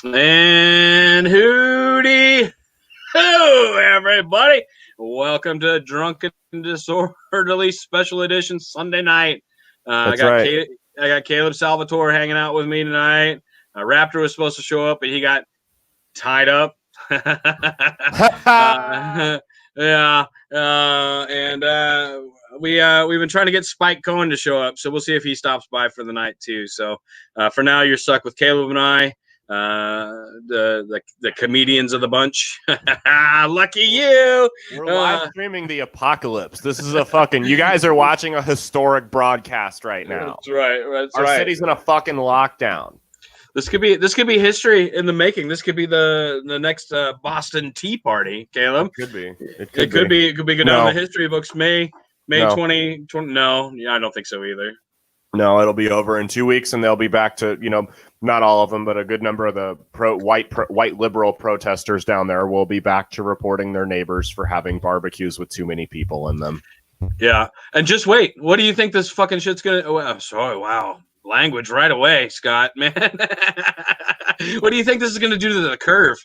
And hooty ho, everybody. Welcome to Drunken Disorderly Special Edition Sunday night. That's right. I got Caleb Salvatore hanging out with me tonight. Raptor was supposed to show up, but he got tied up. We've been trying to get Spike Cohen to show up, so we'll see if he stops by for the night too. So for now, you're stuck with Caleb and I. The comedians of the bunch. Lucky you. We're live streaming the apocalypse. This is you guys are watching a historic broadcast right now. That's right. Our city's in a fucking lockdown. This could be history in the making. This could be the next Boston Tea Party, Caleb. It could be. It could be good down the history books. May 2020. No, I don't think so either. No, it'll be over in 2 weeks, and they'll be back to, not all of them, but a good number of the white liberal protesters down there will be back to reporting their neighbors for having barbecues with too many people in them. Yeah, and just wait. What do you think this fucking shit's gonna? Oh, I'm sorry. Wow, language right away, Scott. Man, what do you think this is gonna do to the curve?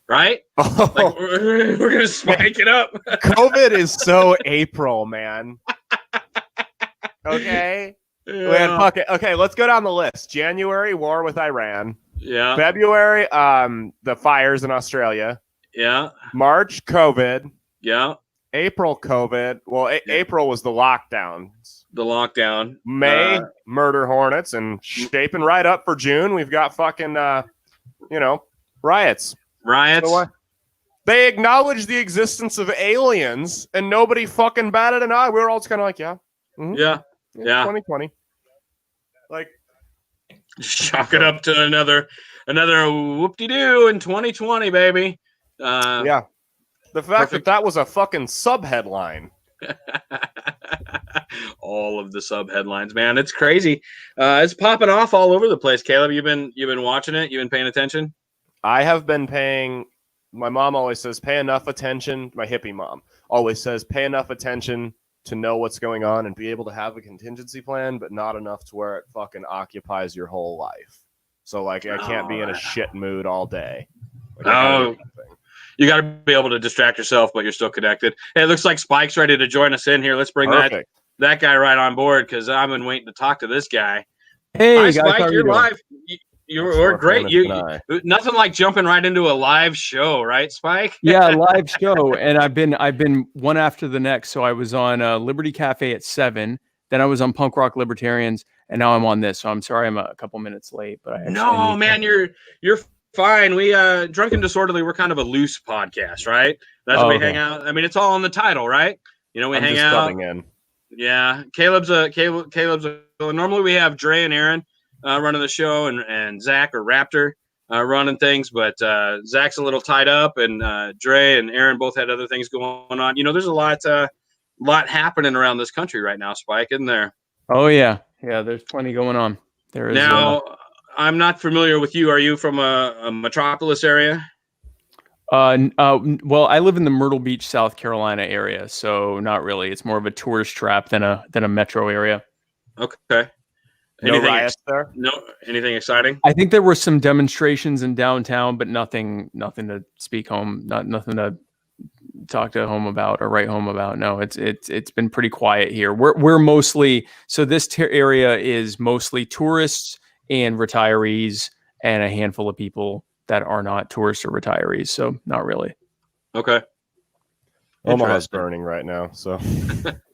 Right? Oh. Like we're gonna spike it up. COVID is so April, man. Okay. Yeah. Man, fuck it. Okay, let's go down the list. January, war with Iran. Yeah. February, the fires in Australia. Yeah. March, COVID. Yeah. April, COVID. Well, April was the lockdowns. The lockdown. May, murder hornets, and shaping right up for June. We've got fucking, riots. Riots. So they acknowledged the existence of aliens, and nobody fucking batted an eye. We were all just kind of like, yeah. Mm-hmm. Yeah. 2020. Like, chalk it up to another whoop-de-doo in 2020, baby. Yeah. The fact that was a fucking sub-headline. All of the sub-headlines, man. It's crazy. It's popping off all over the place. Caleb, you've been watching it? You've been paying attention? I have been paying. My mom always says, pay enough attention. My hippie mom always says, pay enough attention to know what's going on and be able to have a contingency plan, but not enough to where it fucking occupies your whole life. So, I can't be in a shit mood all day. You got to be able to distract yourself, but you're still connected. Hey, it looks like Spike's ready to join us in here. Let's bring that guy right on board, because I've been waiting to talk to this guy. Hey, hi, guys, Spike, you're live. We're great. Nothing like jumping right into a live show, right, Spike? Yeah, live show, and I've been one after the next. So I was on Liberty Cafe at 7, then I was on Punk Rock Libertarians, and now I'm on this. So I'm sorry I'm a couple minutes late, but you're fine. We Drunken Disorderly, we're kind of a loose podcast, right? That's where we hang out. I mean, it's all on the title, right? We hang out. In. Yeah, Caleb's normally we have Dre and Aaron running the show, and Zach or Raptor running things, but Zach's a little tied up, and Dre and Aaron both had other things going on. There's a lot happening around this country right now, Spike, isn't there? Oh yeah, there's plenty going on. There is. Now, I'm not familiar with you. Are you from a metropolis area? Well, I live in the Myrtle Beach, South Carolina area, so not really. It's more of a tourist trap than a metro area. Okay. No riots there? No, anything exciting? I think there were some demonstrations in downtown, but nothing to speak home, nothing to talk to home about or write home about. No, it's been pretty quiet here. We're mostly, so this area is mostly tourists and retirees and a handful of people that are not tourists or retirees. So not really. Okay. Omaha's burning right now. So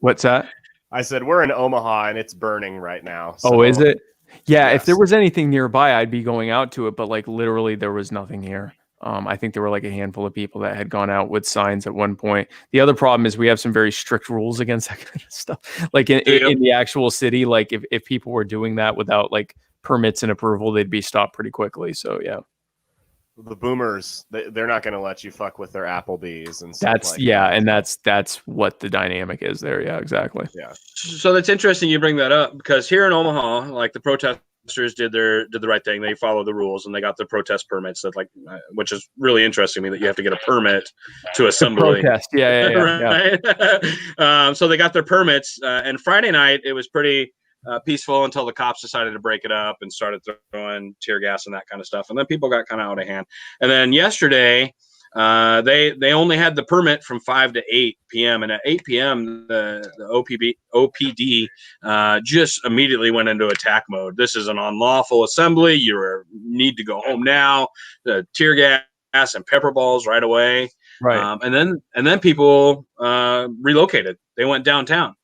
what's that? I said, we're in Omaha and it's burning right now. So. Oh, is it? Yeah. Yes. If there was anything nearby, I'd be going out to it. But literally there was nothing here. I think there were a handful of people that had gone out with signs at one point. The other problem is we have some very strict rules against that kind of stuff. In the actual city, if people were doing that without permits and approval, they'd be stopped pretty quickly. So yeah. The boomers, they're not going to let you fuck with their Applebee's and stuff. And that's what the dynamic is there. Yeah, exactly. Yeah. So that's interesting you bring that up, because here in Omaha, the protesters did the right thing. They followed the rules and they got their protest permits. That which is really interesting to me that you have to get a permit to assemble. Protest. Yeah. Right? So they got their permits, and Friday night it was pretty peaceful until the cops decided to break it up and started throwing tear gas and that kind of stuff. And then people got kind of out of hand. And then yesterday, they only had the permit from 5 to 8 p.m. And at 8 p.m., the OPD just immediately went into attack mode. This is an unlawful assembly. You need to go home now. The tear gas and pepper balls right away. Right. And then people relocated. They went downtown.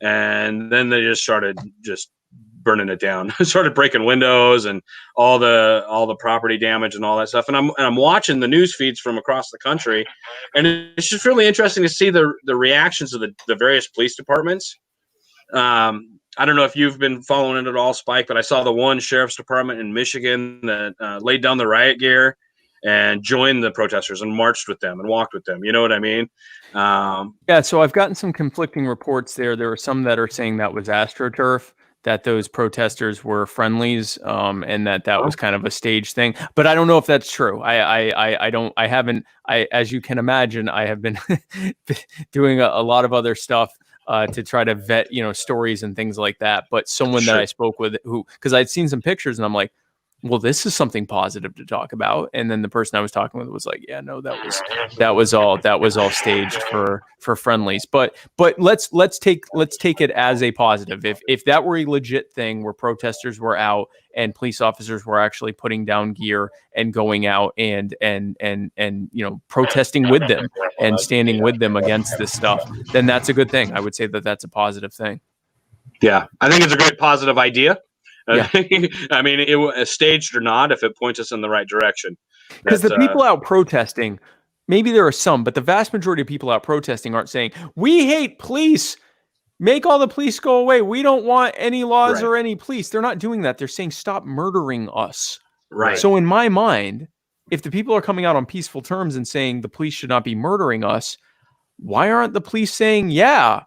And then they just started burning it down. Started breaking windows and all the property damage and all that stuff. And I'm watching the news feeds from across the country, and it's just really interesting to see the reactions of the various police departments. I don't know if you've been following it at all, Spike, but I saw the one sheriff's department in Michigan that laid down the riot gear and joined the protesters and marched with them and walked with them. You know what I mean? Yeah, so I've gotten some conflicting reports there. There are some that are saying that was AstroTurf, that those protesters were friendlies, and that was kind of a stage thing. But I don't know if that's true. As you can imagine, I have been doing a lot of other stuff to try to vet, stories and things like that. But someone that I spoke with, because I'd seen some pictures and I'm like, well, this is something positive to talk about. And then the person I was talking with was like, yeah, no, that was all staged for friendlies. But let's take it as a positive. If that were a legit thing where protesters were out and police officers were actually putting down gear and going out and protesting with them and standing with them against this stuff, then that's a good thing. I would say that that's a positive thing. Yeah, I think it's a great positive idea. Yeah. I mean, it staged or not, if it points us in the right direction. Because the people out protesting, maybe there are some, but the vast majority of people out protesting aren't saying, we hate police. Make all the police go away. We don't want any laws or any police. They're not doing that. They're saying, stop murdering us. Right. So in my mind, if the people are coming out on peaceful terms and saying the police should not be murdering us, why aren't the police saying, yeah,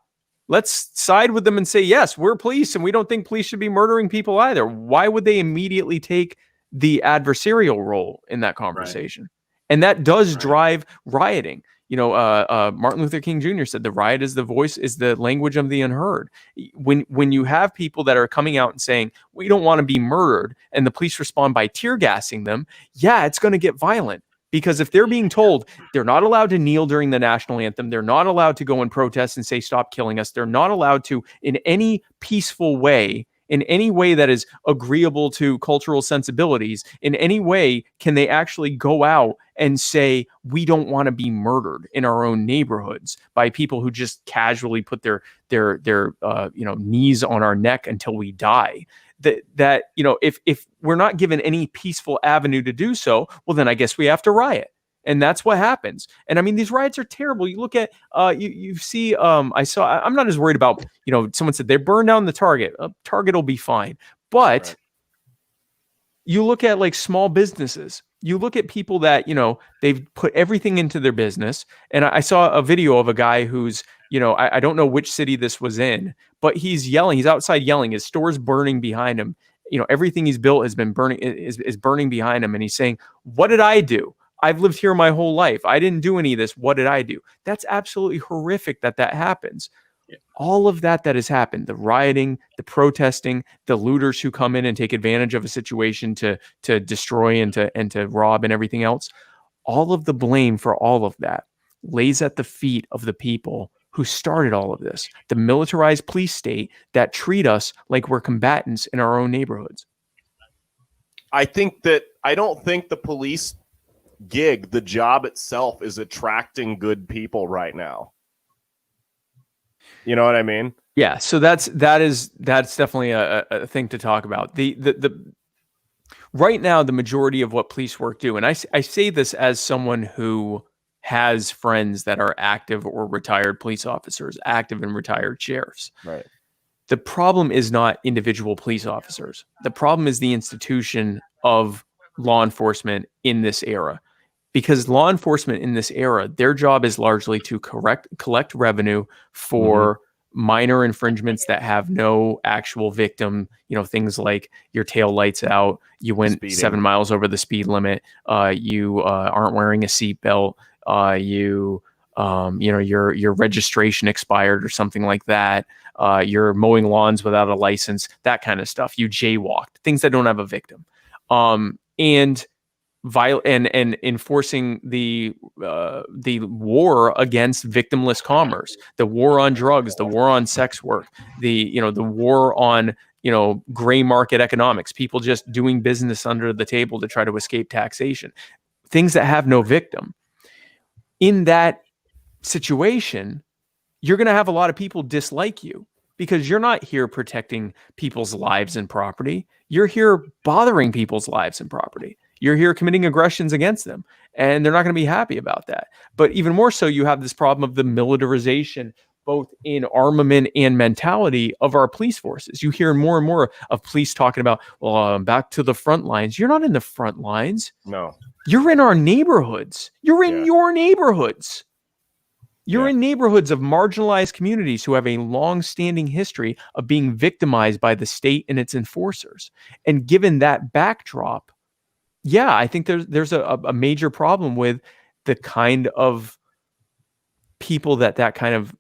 let's side with them and say, yes, we're police and we don't think police should be murdering people either? Why would they immediately take the adversarial role in that conversation? Right. And that does drive rioting. Martin Luther King Jr. said the riot is the language of the unheard. When you have people that are coming out and saying, we don't want to be murdered, and the police respond by tear gassing them, yeah, it's going to get violent. Because if they're being told they're not allowed to kneel during the national anthem, they're not allowed to go and protest and say, stop killing us, they're not allowed to, in any peaceful way, in any way that is agreeable to cultural sensibilities, in any way can they actually go out and say, we don't want to be murdered in our own neighborhoods by people who just casually put their knees on our neck until we die. That if we're not given any peaceful avenue to do so, well, then I guess we have to riot. And that's what happens. And I mean, these riots are terrible. You look at, you see, I'm not as worried about, someone said they burned down the Target. Target will be fine. But you look at like small businesses. You look at people that, they've put everything into their business. And I saw a video of a guy who's, I don't know which city this was in, but he's yelling. He's outside yelling. His store's burning behind him. Everything he's built has been burning, is burning behind him. And he's saying, what did I do? I've lived here my whole life. I didn't do any of this. What did I do? That's absolutely horrific that happens. Yeah. All of that has happened, the rioting, the protesting, the looters who come in and take advantage of a situation to destroy and to rob and everything else. All of the blame for all of that lays at the feet of the people who started all of this, the militarized police state that treat us like we're combatants in our own neighborhoods. I don't think the police gig, the job itself, is attracting good people right now. You know what I mean? Yeah. So that's definitely a thing to talk about. The right now, the majority of what police work do, and I say this as someone who has friends that are active or retired police officers, active and retired sheriffs. Right. The problem is not individual police officers. The problem is the institution of law enforcement in this era. Because law enforcement in this era, their job is largely to collect revenue for minor infringements that have no actual victim. Things like your tail lights out, you went speeding 7 miles over the speed limit, you aren't wearing a seatbelt, you your registration expired or something like that. You're mowing lawns without a license, that kind of stuff. You jaywalked, things that don't have a victim. And enforcing the war against victimless commerce, the war on drugs, the war on sex work, the war on gray market economics, people just doing business under the table to try to escape taxation, things that have no victim. In that situation, you're going to have a lot of people dislike you because you're not here protecting people's lives and property. You're here bothering people's lives and property. You're here committing aggressions against them, and they're not going to be happy about that. But even more so, you have this problem of the militarization, both in armament and mentality of our police forces. You hear more and more of police talking about, well, I'm back to the front lines. You're not in the front lines. No. You're in our neighborhoods. You're in your neighborhoods. You're in neighborhoods of marginalized communities who have a long-standing history of being victimized by the state and its enforcers. And given that backdrop, I think there's a major problem with the kind of people that kind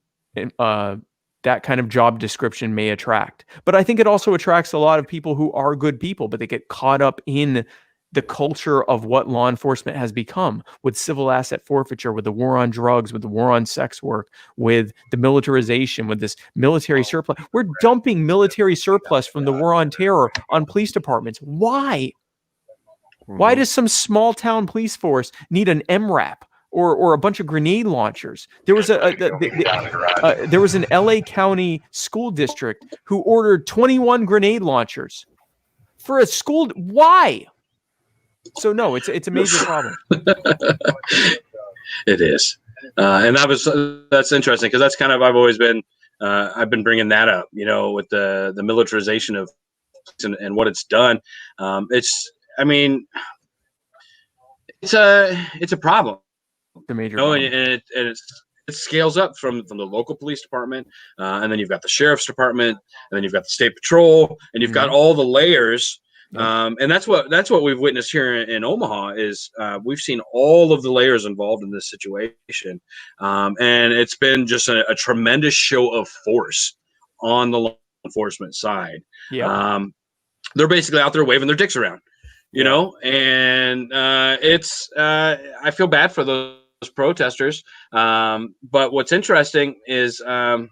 of job description may attract. But I think it also attracts a lot of people who are good people, but they get caught up in the culture of what law enforcement has become, with civil asset forfeiture, with the war on drugs, with the war on sex work, with the militarization, with this military surplus. We're dumping military surplus from the war on terror on police departments. Why? Why does some small town police force need an MRAP or a bunch of grenade launchers? There was there was an LA County school district who ordered 21 grenade launchers for a school. Why? So no, it's a major problem. It is, and that's interesting because that's kind of I've been bringing that up, with the militarization of and what it's done. It's a problem. The major problem. And it scales up from the local police department, and then you've got the sheriff's department, and then you've got the state patrol, and you've got all the layers. And that's what we've witnessed here in Omaha is we've seen all of the layers involved in this situation, and it's been just a tremendous show of force on the law enforcement side. They're basically out there waving their dicks around, and it's I feel bad for those protesters. But what's interesting is the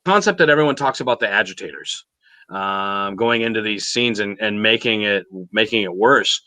concept that everyone talks about, the agitators going into these scenes and making it worse.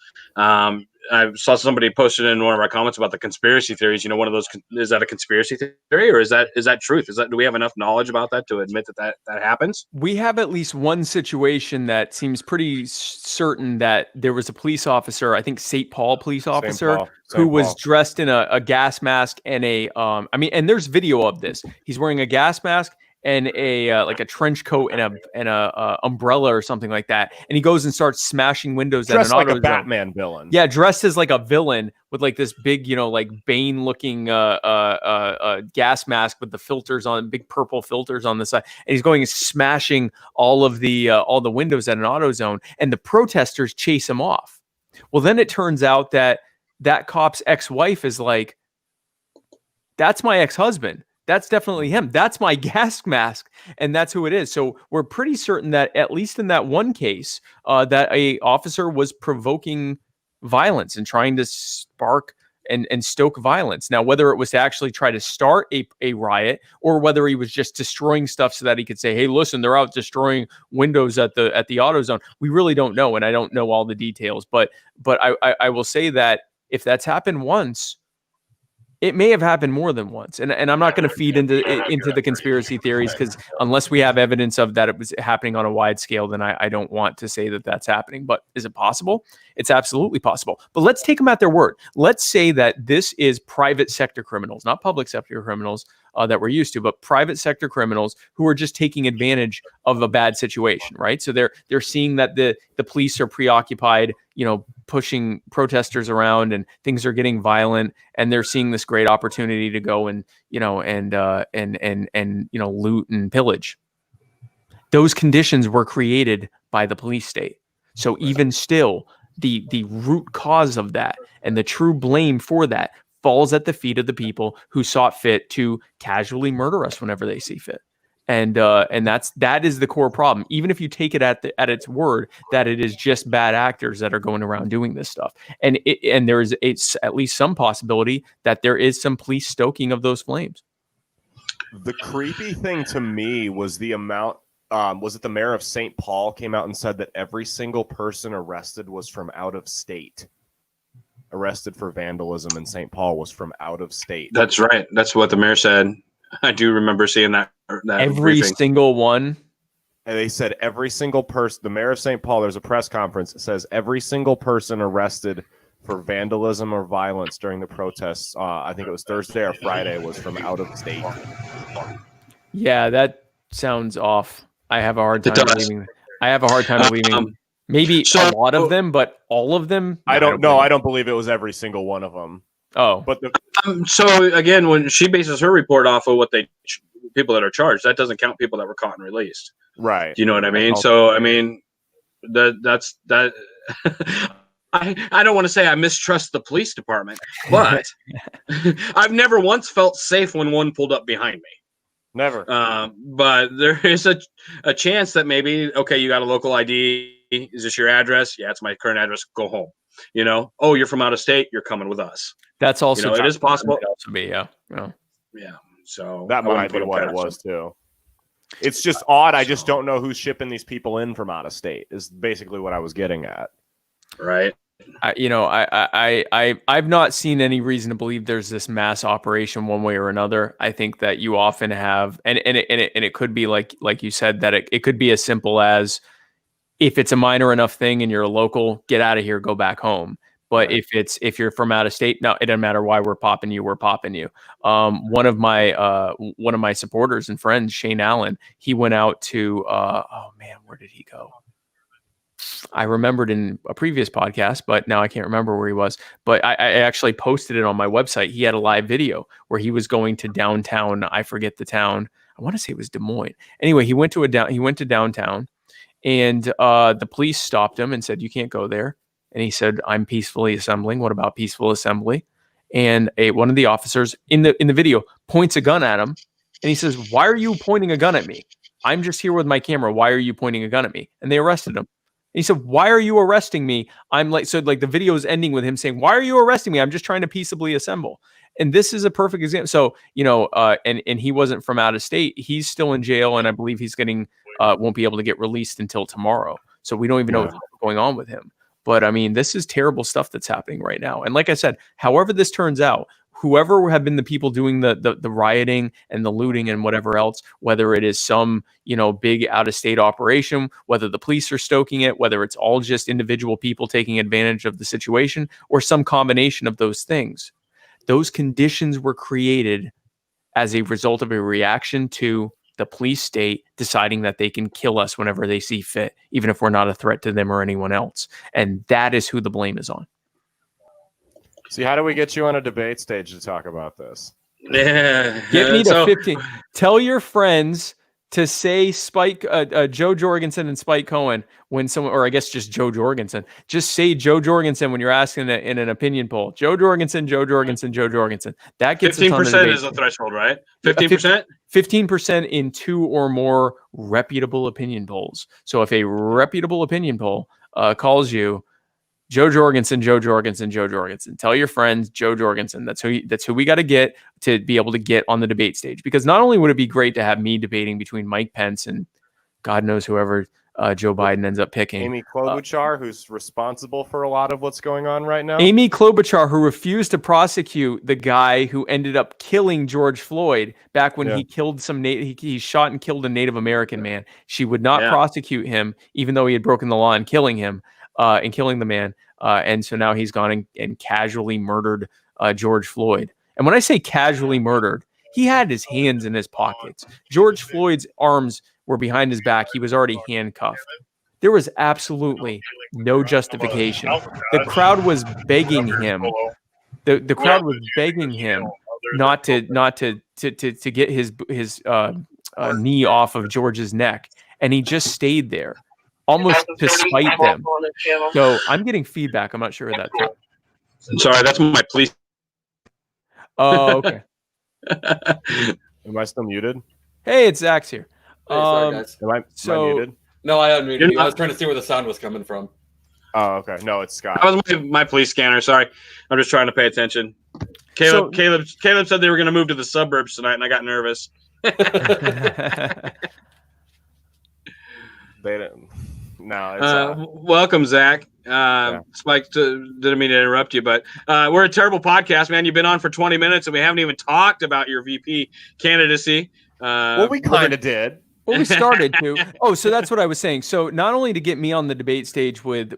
I saw somebody posted in one of our comments about the conspiracy theories. One of those, is that a conspiracy theory or is that truth? Do we have enough knowledge about that to admit that happens? We have at least one situation that seems pretty certain that there was a police officer, I think St. Paul police officer, who was dressed in a gas mask and and there's video of this. He's wearing a gas mask and a trench coat and a umbrella or something like that, and he goes and starts smashing windows dressed at an like auto a Batman villain. Yeah, dressed as like a villain with like this big, Bane looking gas mask with the filters on, big purple filters on the side, and he's going and smashing all the windows at an AutoZone, and the protesters chase him off. Well, then it turns out that cop's ex-wife is like, that's my ex-husband. That's definitely him. That's my gas mask. And that's who it is. So we're pretty certain that at least in that one case, that a officer was provoking violence and trying to spark and stoke violence. Now, whether it was to actually try to start a riot or whether he was just destroying stuff so that he could say, hey, listen, they're out destroying windows at the AutoZone, we really don't know. And I don't know all the details. But I will say that if that's happened once, it may have happened more than once. And I'm not going to feed into the conspiracy theories, because unless we have evidence of that it was happening on a wide scale, then I don't want to say that that's happening. But is it possible? It's absolutely possible. But let's take them at their word. Let's say that this is private sector criminals, not public sector criminals that we're used to, but private sector criminals who are just taking advantage of a bad situation, right? So they're seeing that the police are preoccupied, pushing protesters around and things are getting violent, and they're seeing this great opportunity to go and loot and pillage. Those conditions were created by the police state. So even still, the root cause of that and the true blame for that falls at the feet of the people who saw fit to casually murder us whenever they see fit. And that is the core problem. Even if you take it at its word that it is just bad actors that are going around doing this stuff, and there is at least some possibility that there is some police stoking of those flames. The creepy thing to me was the amount. Was it the mayor of St. Paul came out and said that every single person arrested was from out of state? Arrested for vandalism in St. Paul was from out of state. That's right. That's what the mayor said. I do remember seeing that every briefing. Single one. And they said every single person, the mayor of St. Paul, there's a press conference. It says every single person arrested for vandalism or violence during the protests, I think it was Thursday or Friday, was from out of state. Yeah, that sounds off. I have a hard time believing. I have a hard time believing. Maybe a lot of them, but all of them. I don't know. I don't believe it was every single one of them. Oh, but so again, when she bases her report off of what people that are charged, that doesn't count people that were caught and released. Right. Do you know what I mean? So I mean, that's that. I don't want to say I mistrust the police department, but I've never once felt safe when one pulled up behind me. Never. But there is a chance that maybe, okay, you got a local ID. Is this your address? Yeah, it's my current address. Go home. You know, oh, you're from out of state. You're coming with us. That's also it is possible. Also be, yeah. So that might be what it was too. It's just odd. I just don't know who's shipping these people in from out of state. Is basically what I was getting at. Right. I've not seen any reason to believe there's this mass operation one way or another. I think that you often have, and it could be like you said, that it could be as simple as, if it's a minor enough thing and you're a local, get out of here, go back home. But right. if you're from out of state, no, it doesn't matter why we're popping you. One of my supporters and friends, Shane Allen, he went out to where did he go? I remembered in a previous podcast, but now I can't remember where he was. But I actually posted it on my website. He had a live video where he was going to downtown. I forget the town. I want to say it was Des Moines. Anyway, he went to downtown, and the police stopped him and said, "You can't go there." And he said, "I'm peacefully assembling. What about peaceful assembly?" And one of the officers in the video points a gun at him, and he says, "Why are you pointing a gun at me? I'm just here with my camera. Why are you pointing a gun at me?" And they arrested him. And he said, "Why are you arresting me?" The video is ending with him saying, "Why are you arresting me? I'm just trying to peaceably assemble." And this is a perfect example. So, and he wasn't from out of state. He's still in jail, and I believe he's won't be able to get released until tomorrow. So we don't even know what's going on with him. But I mean, this is terrible stuff that's happening right now. And like I said, however this turns out, whoever have been the people doing the rioting and the looting and whatever else, whether it is some, big out of state operation, whether the police are stoking it, whether it's all just individual people taking advantage of the situation, or some combination of those things, those conditions were created as a result of a reaction to the police state deciding that they can kill us whenever they see fit, even if we're not a threat to them or anyone else. And that is who the blame is on. See, how do we get you on a debate stage to talk about this? Yeah. Get me to 15. Tell your friends to say Joe Jorgensen and Spike Cohen when someone, or I guess just Joe Jorgensen, just say Joe Jorgensen when you're asking in an opinion poll. Joe Jorgensen, Joe Jorgensen, Joe Jorgensen. That gets 15% is the threshold, right? 15%? 15% in 2 or more reputable opinion polls. So if a reputable opinion poll calls you Joe Jorgensen, Joe Jorgensen, Joe Jorgensen, tell your friends Joe Jorgensen. That's who we got to get to be able to get on the debate stage. Because not only would it be great to have me debating between Mike Pence and God knows whoever Joe Biden ends up picking. Amy Klobuchar, who's responsible for a lot of what's going on right now. Amy Klobuchar, who refused to prosecute the guy who ended up killing George Floyd back when he killed he shot and killed a Native American man. She would not prosecute him, even though he had broken the law in killing him. And killing the man. And so now he's gone and casually murdered George Floyd. And when I say casually murdered, he had his hands in his pockets. George Floyd's arms were behind his back. He was already handcuffed. There was absolutely no justification. The crowd was begging him. The crowd was begging him not to get his knee off of George's neck. And he just stayed there. Almost to spite them. So I'm getting feedback. I'm not sure who that's from. Sorry, that's my police. Oh, okay. Am I still muted? Hey, it's Zach's here. Hey, sorry, guys. Am I So- muted? No, I unmuted You're you. I not- was trying to see where the sound was coming from. Oh, okay. No, it's Scott. That was my police scanner. Sorry, I'm just trying to pay attention. Caleb said they were going to move to the suburbs tonight, and I got nervous. They didn't. No, it's Welcome, Zach. Spike, didn't mean to interrupt you, but we're a terrible podcast, man. You've been on for 20 minutes, and we haven't even talked about your VP candidacy. well, we kind of did. Well, we started to. Oh, so that's what I was saying. So not only to get me on the debate stage with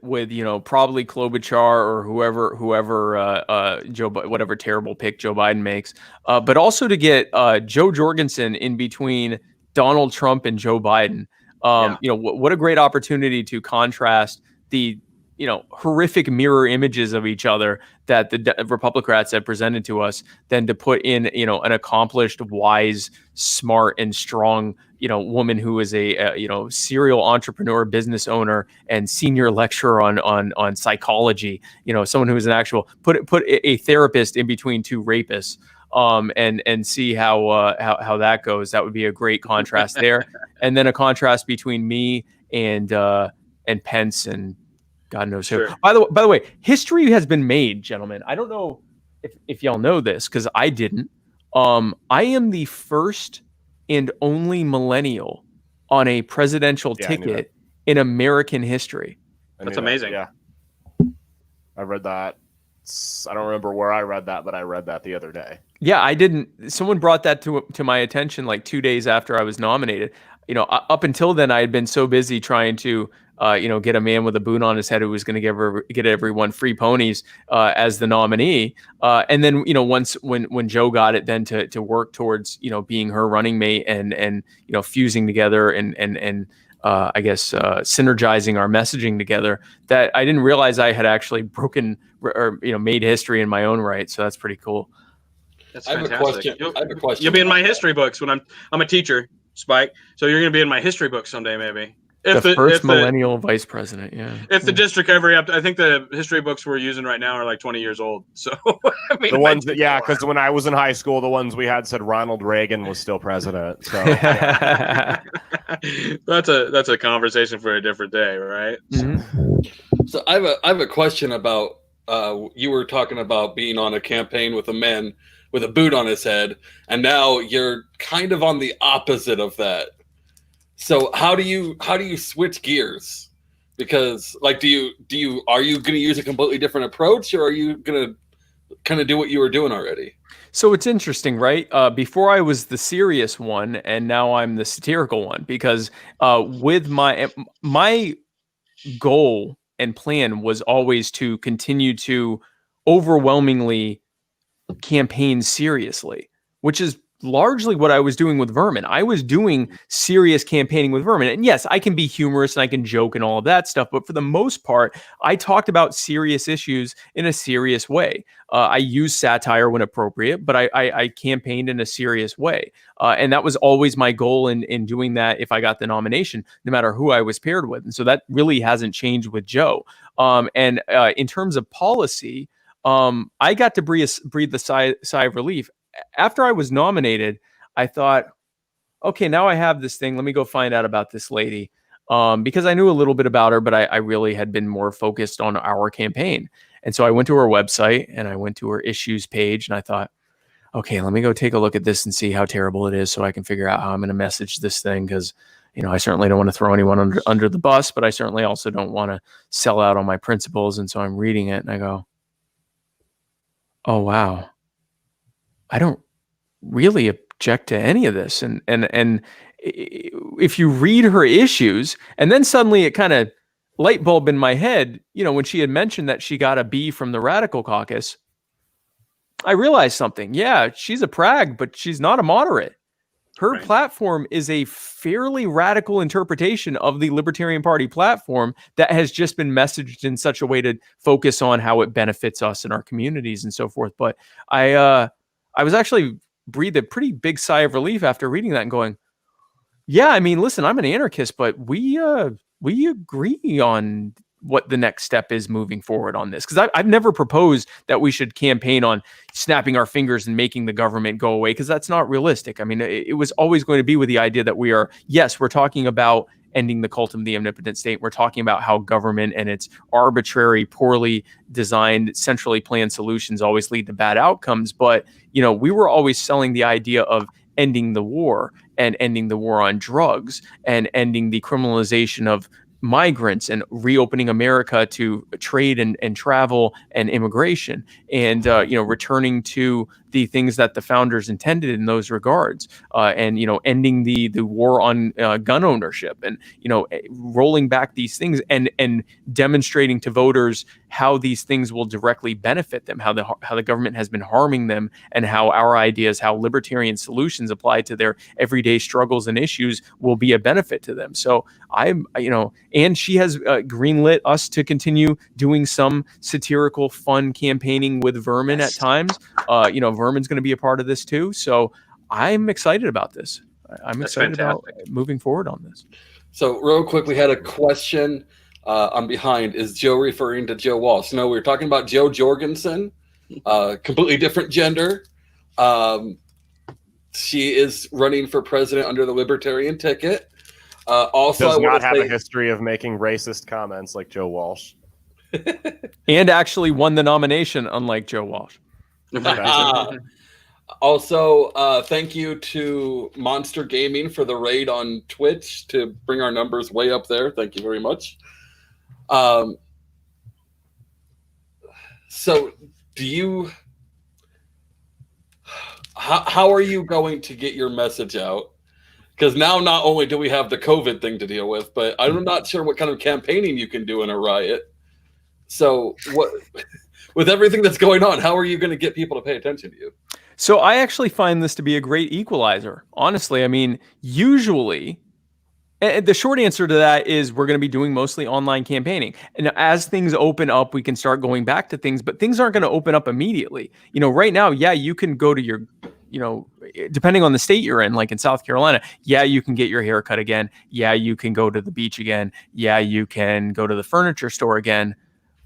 probably Klobuchar or whoever whatever terrible pick Joe Biden makes, but also to get Joe Jorgensen in between Donald Trump and Joe Biden. What a great opportunity to contrast the horrific mirror images of each other that the Republicrats have presented to us, than to put in an accomplished, wise, smart, and strong woman who is a serial entrepreneur, business owner, and senior lecturer on psychology. Someone who is an actual put a therapist in between two rapists. And see how that goes. That would be a great contrast there. And then a contrast between me and Pence and God knows who. Sure. By the way, history has been made, gentlemen. I don't know if y'all know this, because I didn't. I am the first and only millennial on a presidential ticket in American history. That's amazing. Yeah, I read that. I don't remember where I read that, but I read that the other day. Yeah, I didn't. Someone brought that to my attention like 2 days after I was nominated. Up until then, I had been so busy trying to, get a man with a boot on his head who was going to get everyone free ponies as the nominee. And then, once when Joe got it, then to work towards, being her running mate and fusing together and I guess synergizing our messaging together, that I didn't realize I had actually broken or made history in my own right. So that's pretty cool. That's I have fantastic. a question. You'll be in my history books when I'm a teacher, Spike. So you're going to be in my history book someday, maybe. The first millennial vice president, yeah. If the district ever, I think the history books we're using right now are like 20 years old. So I mean, The ones that, because when I was in high school, the ones we had said Ronald Reagan was still president. So that's a conversation for a different day, right? Mhm. So I have a question about you were talking about being on a campaign with a man with a boot on his head, and now you're kind of on the opposite of that. So how do you switch gears? Because are you going to use a completely different approach, or are you going to kind of do what you were doing already? So it's interesting, right? Before I was the serious one, and now I'm the satirical one, because with my goal and plan was always to continue to overwhelmingly campaign seriously, which is largely what I was doing with Vermin. I was doing serious campaigning with Vermin. And yes, I can be humorous and I can joke and all of that stuff, but for the most part, I talked about serious issues in a serious way. I used satire when appropriate, but I campaigned in a serious way. And that was always my goal in doing that if I got the nomination, no matter who I was paired with. And so that really hasn't changed with Joe. And in terms of policy, I got to breathe the sigh of relief. After I was nominated, I thought, okay, now I have this thing. Let me go find out about this lady. Because I knew a little bit about her, but I really had been more focused on our campaign. And so I went to her website and I went to her issues page and I thought, okay, let me go take a look at this and see how terrible it is so I can figure out how I'm going to message this thing. Because, I certainly don't want to throw anyone under the bus, but I certainly also don't want to sell out on my principles. And so I'm reading it and I go, oh, wow. I don't really object to any of this. And if you read her issues, and then suddenly it kind of light bulb in my head, when she had mentioned that she got a B from the Radical Caucus, I realized something. Yeah, she's a prag, but she's not a moderate. Her platform is a fairly radical interpretation of the Libertarian Party platform that has just been messaged in such a way to focus on how it benefits us and our communities and so forth. But I was actually breathed a pretty big sigh of relief after reading that and going, yeah, I mean, listen, I'm an anarchist, but we agree on what the next step is moving forward on this. Because I've never proposed that we should campaign on snapping our fingers and making the government go away, because that's not realistic. I mean, it was always going to be with the idea that we're talking about ending the cult of the omnipotent state. We're talking about how government and its arbitrary, poorly designed, centrally planned solutions always lead to bad outcomes. But, we were always selling the idea of ending the war and ending the war on drugs and ending the criminalization of migrants and reopening America to trade and travel and immigration, and returning to the things that the founders intended in those regards, and ending the war on gun ownership, and rolling back these things and demonstrating to voters how these things will directly benefit them, how the government has been harming them, and how our ideas, how libertarian solutions applied to their everyday struggles and issues will be a benefit to them. So and she has greenlit us to continue doing some satirical, fun campaigning with Vermin at times. Vermin's going to be a part of this too. So I'm excited about this. I'm excited about moving forward on this. So real quick, we had a question on behind. Is Joe referring to Joe Walsh? No, we were talking about Joe Jorgensen, completely different gender. She is running for president under the Libertarian ticket. Also, does not have a history of making racist comments like Joe Walsh. And actually won the nomination, unlike Joe Walsh. Also, thank you to Monster Gaming for the raid on Twitch to bring our numbers way up there. Thank you very much. So do you, how are you going to get your message out? Because now not only do we have the COVID thing to deal with, but I'm not sure what kind of campaigning you can do in a riot. So what, with everything that's going on, how are you going to get people to pay attention to you? So I actually find this to be a great equalizer. Honestly, I mean, usually, and the short answer to that is we're going to be doing mostly online campaigning. And as things open up, we can start going back to things, but things aren't going to open up immediately. Right now, you can go to your, depending on the state you're in, like in South Carolina, you can get your hair cut again. You can go to the beach again. You can go to the furniture store again.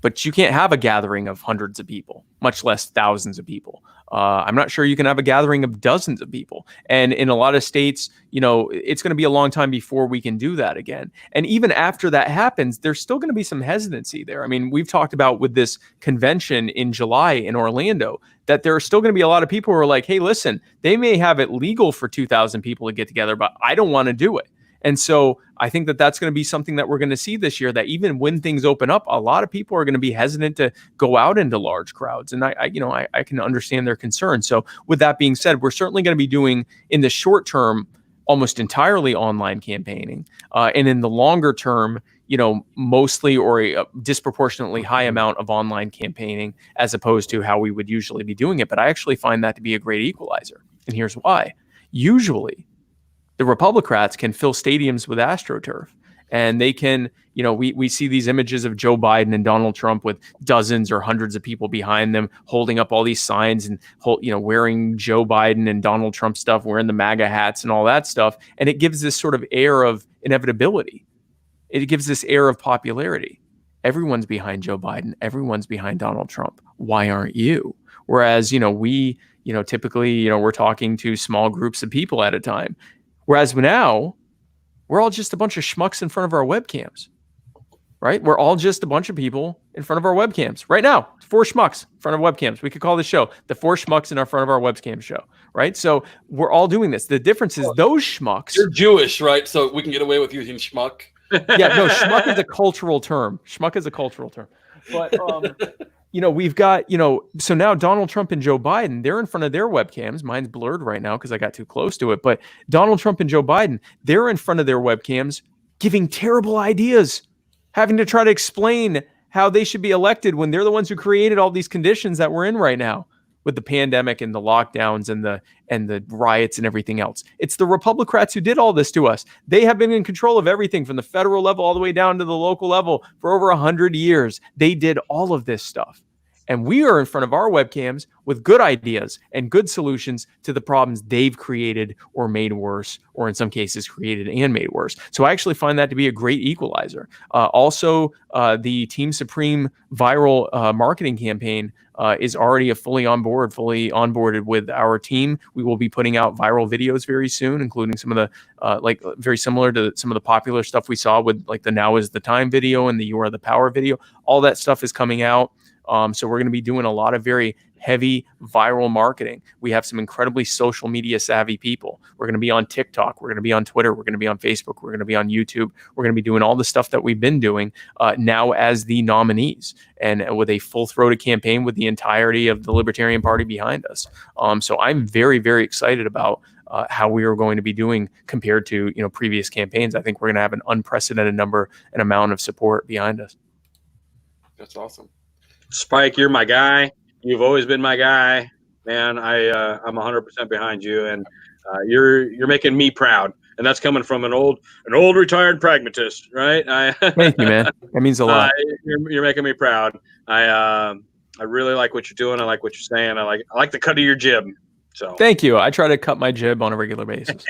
But you can't have a gathering of hundreds of people, much less thousands of people. I'm not sure you can have a gathering of dozens of people. And in a lot of states, it's going to be a long time before we can do that again. And even after that happens, there's still going to be some hesitancy there. I mean, we've talked about with this convention in July in Orlando that there are still going to be a lot of people who are like, hey, listen, they may have it legal for 2,000 people to get together, but I don't want to do it. And so I think that that's going to be something that we're going to see this year, that even when things open up, a lot of people are going to be hesitant to go out into large crowds. And I can understand their concerns. So with that being said, we're certainly going to be doing in the short term, almost entirely online campaigning. And in the longer term, mostly or a disproportionately high amount of online campaigning as opposed to how we would usually be doing it. But I actually find that to be a great equalizer. And here's why. Usually, the Republicrats can fill stadiums with AstroTurf, and they can, we see these images of Joe Biden and Donald Trump with dozens or hundreds of people behind them holding up all these signs and, wearing Joe Biden and Donald Trump stuff, wearing the MAGA hats and all that stuff. And it gives this sort of air of inevitability. It gives this air of popularity. Everyone's behind Joe Biden. Everyone's behind Donald Trump. Why aren't you? Whereas, we, typically, we're talking to small groups of people at a time. Whereas now, we're all just a bunch of schmucks in front of our webcams, right? We're all just a bunch of people in front of our webcams. Right now, 4 schmucks in front of webcams. We could call the show the 4 schmucks in our front of our webcam show, right? So we're all doing this. The difference is those schmucks. You're Jewish, right? So we can get away with using schmuck. Yeah, no, schmuck is a cultural term. Schmuck is a cultural term. But, we've got, so now Donald Trump and Joe Biden, they're in front of their webcams. Mine's blurred right now because I got too close to it. But Donald Trump and Joe Biden, they're in front of their webcams giving terrible ideas, having to try to explain how they should be elected when they're the ones who created all these conditions that we're in right now with the pandemic and the lockdowns and the riots and everything else. It's the Republicrats who did all this to us. They have been in control of everything from the federal level all the way down to the local level for over 100 years. They did all of this stuff. And we are in front of our webcams with good ideas and good solutions to the problems they've created or made worse, or in some cases created and made worse. So I actually find that to be a great equalizer. Also, the Team Supreme viral marketing campaign is already fully onboarded with our team. We will be putting out viral videos very soon, including some of the like very similar to some of the popular stuff we saw with like the Now Is the Time video and the You Are the Power video. All that stuff is coming out. So we're going to be doing a lot of very heavy viral marketing. We have some incredibly social media savvy people. We're going to be on TikTok. We're going to be on Twitter. We're going to be on Facebook. We're going to be on YouTube. We're going to be doing all the stuff that we've been doing now as the nominees, and with a full-throated campaign with the entirety of the Libertarian Party behind us. So I'm very, very excited about how we are going to be doing compared to previous campaigns. I think we're going to have an unprecedented number and amount of support behind us. That's awesome. Spike, you're my guy. You've always been my guy, man. I'm 100% behind you, and you're making me proud, and that's coming from an old retired pragmatist, right? Thank you, man. That means a lot. You're making me proud. I really like what you're doing. I like what you're saying. I like the cut of your jib. So thank you. I try to cut my jib on a regular basis.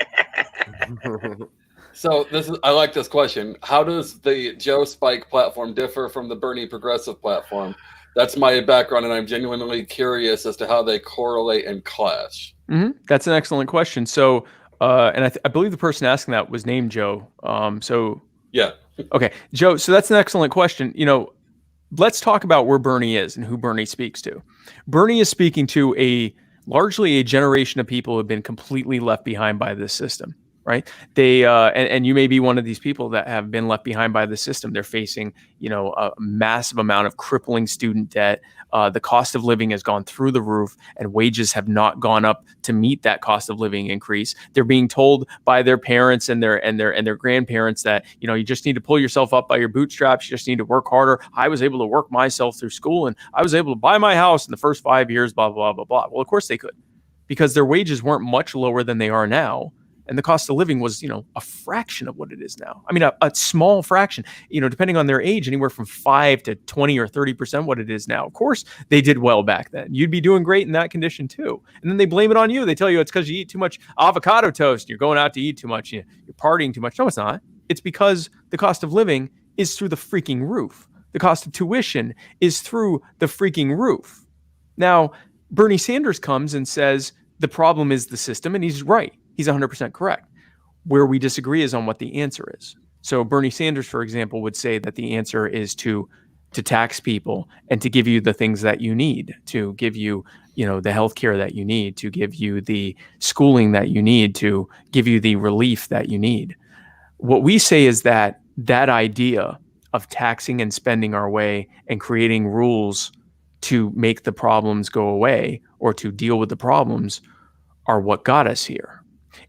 So I like this question. How does the Joe Spike platform differ from the Bernie progressive platform? That's my background, and I'm genuinely curious as to how they correlate and clash. Mm-hmm. That's an excellent question. So, and I believe the person asking that was named Joe. Yeah. Okay, Joe. So that's an excellent question. Let's talk about where Bernie is and who Bernie speaks to. Bernie is speaking to largely a generation of people who have been completely left behind by this system. Right. They and you may be one of these people that have been left behind by the system. They're facing, a massive amount of crippling student debt. The cost of living has gone through the roof, and wages have not gone up to meet that cost of living increase. They're being told by their parents and their grandparents that, you just need to pull yourself up by your bootstraps. You just need to work harder. I was able to work myself through school, and I was able to buy my house in the first 5 years, blah, blah, blah, blah. Well, of course they could, because their wages weren't much lower than they are now. And the cost of living was, a fraction of what it is now. I mean, a small fraction, depending on their age, anywhere from 5 to 20 or 30% what it is now. Of course, they did well back then. You'd be doing great in that condition too. And then they blame it on you. They tell you it's because you eat too much avocado toast. You're going out to eat too much. You're partying too much. No, it's not. It's because the cost of living is through the freaking roof. The cost of tuition is through the freaking roof. Now, Bernie Sanders comes and says the problem is the system, and he's right. He's 100% correct. Where we disagree is on what the answer is. So Bernie Sanders, for example, would say that the answer is to tax people and to give you the things that you need, to give you, the healthcare that you need, to give you the schooling that you need, to give you the relief that you need. What we say is that idea of taxing and spending our way and creating rules to make the problems go away or to deal with the problems are what got us here.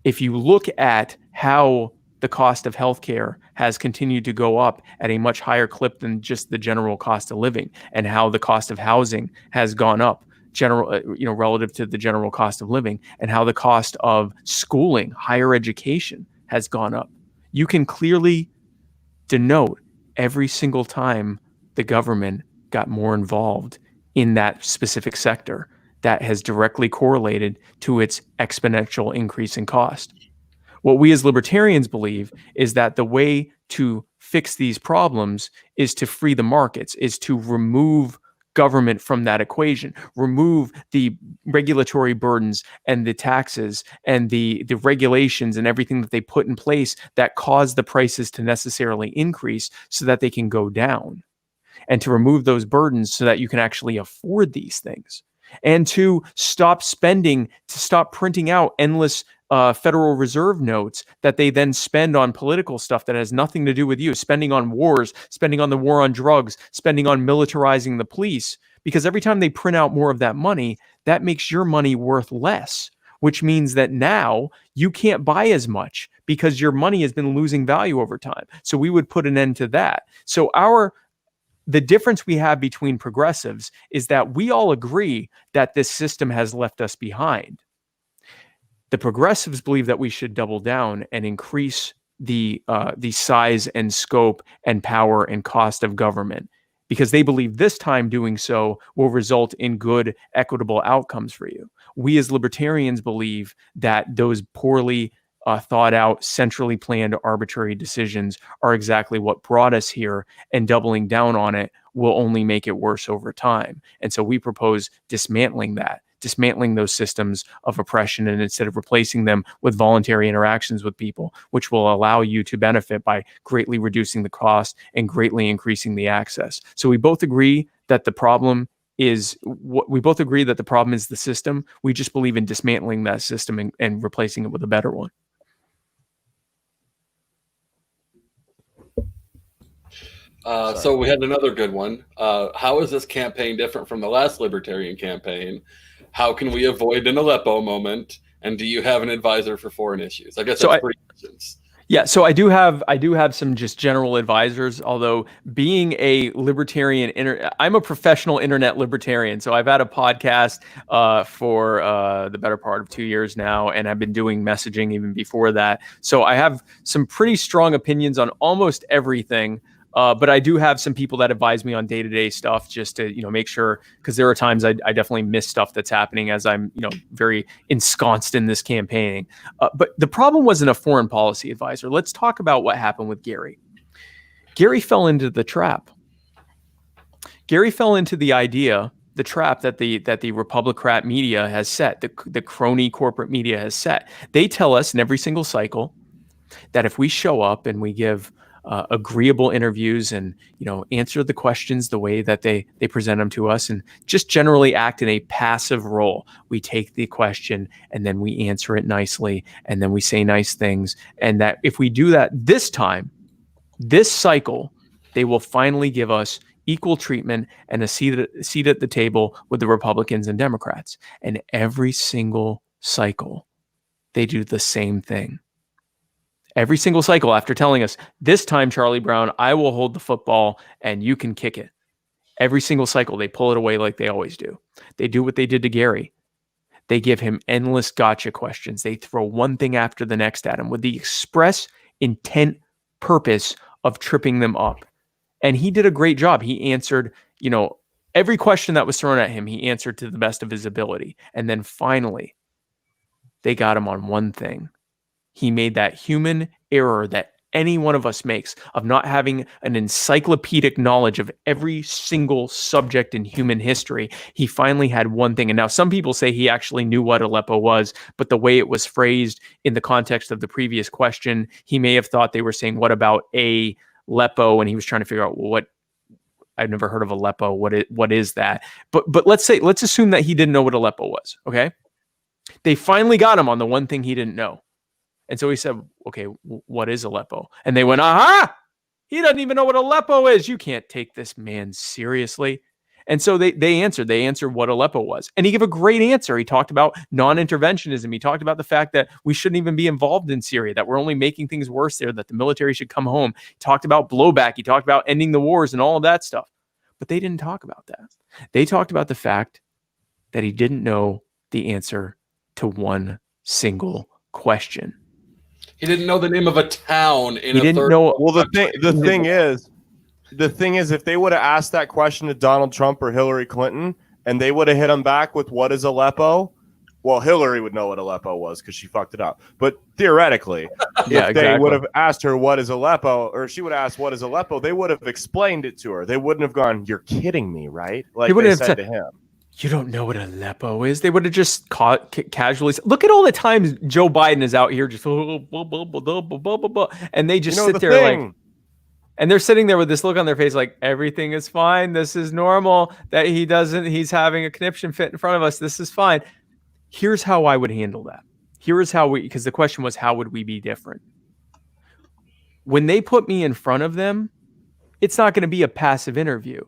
If you look at how the cost of healthcare has continued to go up at a much higher clip than just the general cost of living, and how the cost of housing has gone up relative to the general cost of living, and how the cost of schooling, higher education has gone up, you can clearly denote every single time the government got more involved in that specific sector, that has directly correlated to its exponential increase in cost. What we as libertarians believe is that the way to fix these problems is to free the markets, is to remove government from that equation, remove the regulatory burdens and the taxes and the regulations and everything that they put in place that cause the prices to necessarily increase so that they can go down, and to remove those burdens so that you can actually afford these things. And to stop spending, to stop printing out endless Federal Reserve notes that they then spend on political stuff that has nothing to do with you, spending on wars, spending on the war on drugs, spending on militarizing the police. Because every time they print out more of that money, that makes your money worth less, which means that now you can't buy as much because your money has been losing value over time. So we would put an end to that. So the difference we have between progressives is that we all agree that this system has left us behind. The progressives believe that we should double down and increase the size and scope and power and cost of government because they believe this time doing so will result in good, equitable outcomes for you. We as libertarians believe that those poorly thought out, centrally planned, arbitrary decisions are exactly what brought us here, and doubling down on it will only make it worse over time. And so we propose dismantling those systems of oppression, and instead of replacing them with voluntary interactions with people, which will allow you to benefit by greatly reducing the cost and greatly increasing the access. So we both agree that the problem is the system. We just believe in dismantling that system and replacing it with a better one. So we had another good one. How is this campaign different from the last Libertarian campaign? How can we avoid an Aleppo moment? And do you have an advisor for foreign issues? I guess that's 3 questions. Yeah, so I do have some just general advisors, although being a libertarian, I'm a professional internet libertarian. So I've had a podcast for the better part of 2 years now, and I've been doing messaging even before that. So I have some pretty strong opinions on almost everything. But I do have some people that advise me on day-to-day stuff just to, make sure, because there are times I definitely miss stuff that's happening as I'm, very ensconced in this campaigning. But the problem wasn't a foreign policy advisor. Let's talk about what happened with Gary. Gary fell into the trap. Gary fell into the trap that the Republicrat media has set, the crony corporate media has set. They tell us in every single cycle that if we show up and we give agreeable interviews and answer the questions the way that they present them to us, and just generally act in a passive role. We take the question and then we answer it nicely, and then we say nice things, and that if we do that this cycle, they will finally give us equal treatment and a seat at the table with the Republicans and Democrats. And every single cycle, they do the same thing. Every single cycle, after telling us, this time, Charlie Brown, I will hold the football and you can kick it. Every single cycle, they pull it away like they always do. They do what they did to Gary. They give him endless gotcha questions. They throw one thing after the next at him with the express intent purpose of tripping them up. And he did a great job. He answered, every question that was thrown at him, he answered to the best of his ability. And then finally, they got him on one thing. He made that human error that any one of us makes of not having an encyclopedic knowledge of every single subject in human history. He finally had one thing. And now some people say he actually knew what Aleppo was, but the way it was phrased in the context of the previous question, he may have thought they were saying, what about Aleppo? And he was trying to figure out, well, I've never heard of Aleppo. What is that? But let's assume that he didn't know what Aleppo was. Okay. They finally got him on the one thing he didn't know. And so he said, okay, what is Aleppo? And they went, aha, he doesn't even know what Aleppo is. You can't take this man seriously. And so they answered what Aleppo was. And he gave a great answer. He talked about non-interventionism. He talked about the fact that we shouldn't even be involved in Syria, that we're only making things worse there, that the military should come home. He talked about blowback. He talked about ending the wars and all of that stuff. But they didn't talk about that. They talked about the fact that he didn't know the answer to one single question. He didn't know the name of a town in he a didn't third know. Well, the thing is, if they would have asked that question to Donald Trump or Hillary Clinton, and they would have hit him back with "What is Aleppo?" Well, Hillary would know what Aleppo was because she fucked it up. But theoretically, if they would have asked her what is Aleppo, or she would have asked what is Aleppo, they would have explained it to her. They wouldn't have gone, "You're kidding me, right?" Like they said to him. You don't know what Aleppo is. They would have just casually. Look at all the times Joe Biden is out here just and they just sit there like, and they're sitting there with this look on their face like everything is fine. This is normal. That he's having a conniption fit in front of us. This is fine. Here's how I would handle that. Because the question was, how would we be different? When they put me in front of them, it's not going to be a passive interview.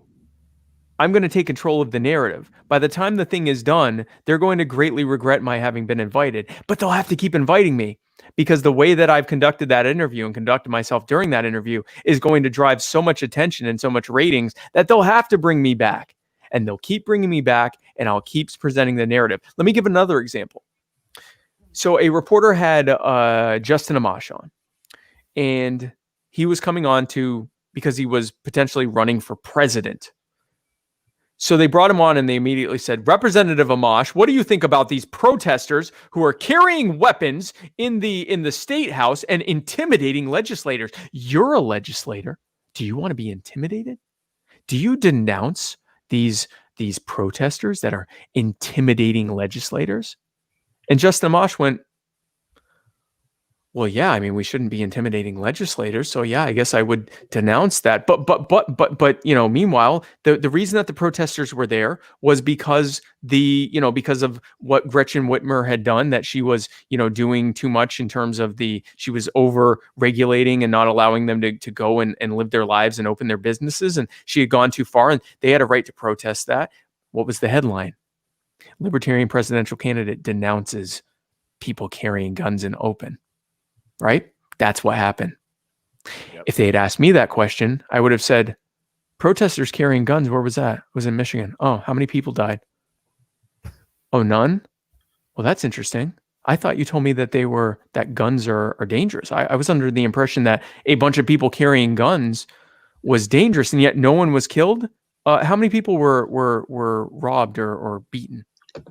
I'm going to take control of the narrative. By the time the thing is done, they're going to greatly regret my having been invited, but they'll have to keep inviting me because the way that I've conducted that interview and conducted myself during that interview is going to drive so much attention and so much ratings that they'll have to bring me back, and they'll keep bringing me back, and I'll keep presenting the narrative. Let me give another example. So a reporter had Justin Amash on, and he was coming on to because he was potentially running for president. So they brought him on and they immediately said, Representative Amash, what do you think about these protesters who are carrying weapons in the state house and intimidating legislators? You're a legislator. Do you want to be intimidated? Do you denounce these protesters that are intimidating legislators? And Justin Amash went, well, yeah, I mean, we shouldn't be intimidating legislators. So yeah, I guess I would denounce that. But meanwhile, the reason that the protesters were there was because because of what Gretchen Whitmer had done, that she was, doing too much in terms of she was over regulating and not allowing them to go and live their lives and open their businesses. And she had gone too far and they had a right to protest that. What was the headline? Libertarian presidential candidate denounces people carrying guns in open. Right? That's what happened. Yep. If they had asked me that question, I would have said, protesters carrying guns, where was that? It was in Michigan. Oh, how many people died? Oh, none? Well, that's interesting. I thought you told me that guns are dangerous. I was under the impression that a bunch of people carrying guns was dangerous, and yet no one was killed. How many people were robbed or beaten?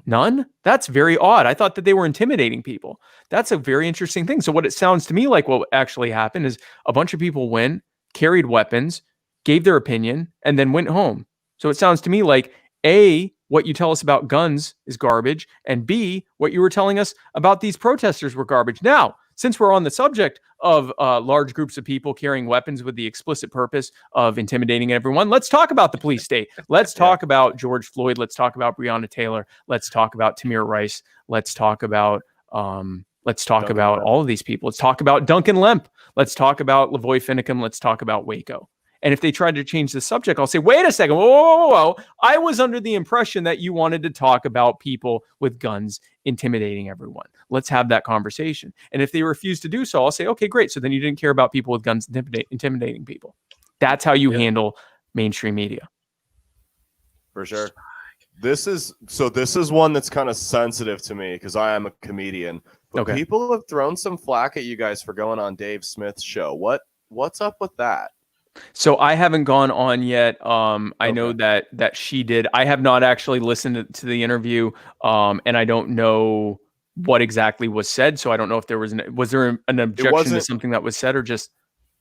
None? That's very odd. I thought that they were intimidating people. That's a very interesting thing. So what it sounds to me like what actually happened is a bunch of people went, carried weapons, gave their opinion, and then went home. So it sounds to me like A, what you tell us about guns is garbage, and B, what you were telling us about these protesters were garbage. Now, since we're on the subject of large groups of people carrying weapons with the explicit purpose of intimidating everyone, let's talk about the police state. Let's talk about George Floyd. Let's talk about Breonna Taylor. Let's talk about Tamir Rice. Let's talk about all of these people. Let's talk about Duncan Lemp. Let's talk about Lavoy Finicum. Let's talk about Waco. And if they tried to change the subject, I'll say, wait a second. Whoa. I was under the impression that you wanted to talk about people with guns intimidating everyone. Let's have that conversation. And if they refuse to do so, I'll say, okay, great. So then you didn't care about people with guns intimidating people. That's how you handle mainstream media. For sure. This is one that's kind of sensitive to me because I am a comedian. But people have thrown some flack at you guys for going on Dave Smith's show. What's up with that? So I haven't gone on yet. I know that she did. I have not actually listened to the interview, and I don't know what exactly was said. So I don't know if there was an objection to something that was said or just.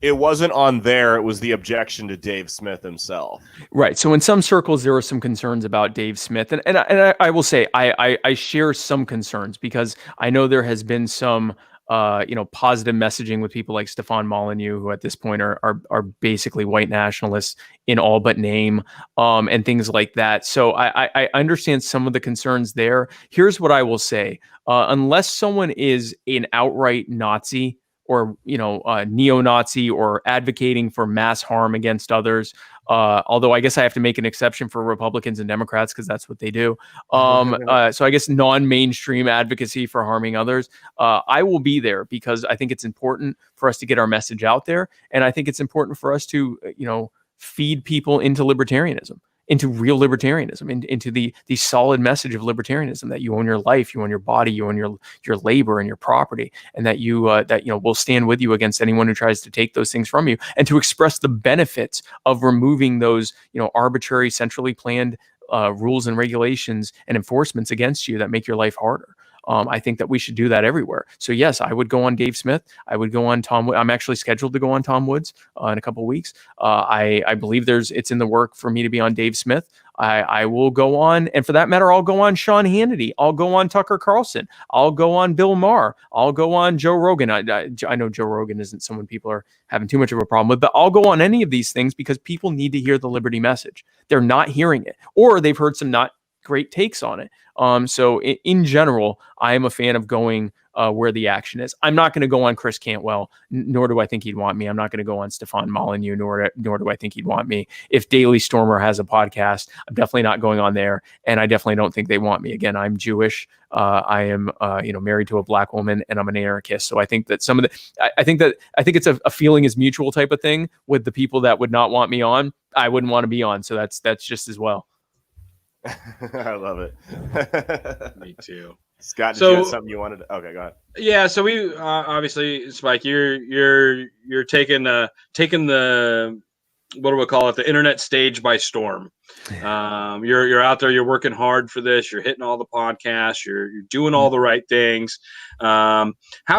It wasn't on there. It was the objection to Dave Smith himself. Right. So in some circles, there were some concerns about Dave Smith. And I will say I share some concerns because I know there has been some positive messaging with people like Stefan Molyneux, who at this point are basically white nationalists in all but name, and things like that. So I understand some of the concerns there. Here's what I will say. Unless someone is an outright Nazi or, neo-Nazi or advocating for mass harm against others, although I guess I have to make an exception for Republicans and Democrats because that's what they do. So I guess non-mainstream advocacy for harming others, I will be there because I think it's important for us to get our message out there. And I think it's important for us to, feed people into libertarianism, into real libertarianism, into the solid message of libertarianism, that you own your life, you own your body, you own your labor and your property, and that you will stand with you against anyone who tries to take those things from you, and to express the benefits of removing those arbitrary, centrally planned rules and regulations and enforcements against you that make your life harder. I think that we should do that everywhere. So yes, I would go on Dave Smith. I would go on Tom. I'm actually scheduled to go on Tom Woods in a couple of weeks. I believe it's in the work for me to be on Dave Smith. I will go on, and for that matter, I'll go on Sean Hannity. I'll go on Tucker Carlson. I'll go on Bill Maher. I'll go on Joe Rogan. I know Joe Rogan isn't someone people are having too much of a problem with, but I'll go on any of these things because people need to hear the liberty message. They're not hearing it, or they've heard some not great takes on it. So in general, I am a fan of going where the action is. I'm not going to go on Chris Cantwell, nor do I think he'd want me. I'm not going to go on Stefan Molyneux, nor do I think he'd want me. If Daily Stormer has a podcast, I'm definitely not going on there, and I definitely don't think they want me. Again, I'm Jewish. I am married to a black woman, and I'm an anarchist. So I think that I think it's a feeling is mutual type of thing with the people that would not want me on. I wouldn't want to be on. So that's just as well. I love it. Me too. Scott, did you have something you wanted to... Okay, go ahead. Yeah, so we obviously, Spike, you're taking the what do we call it? The internet stage by storm. You're out there, you're working hard for this, you're hitting all the podcasts, you're doing all the right things. How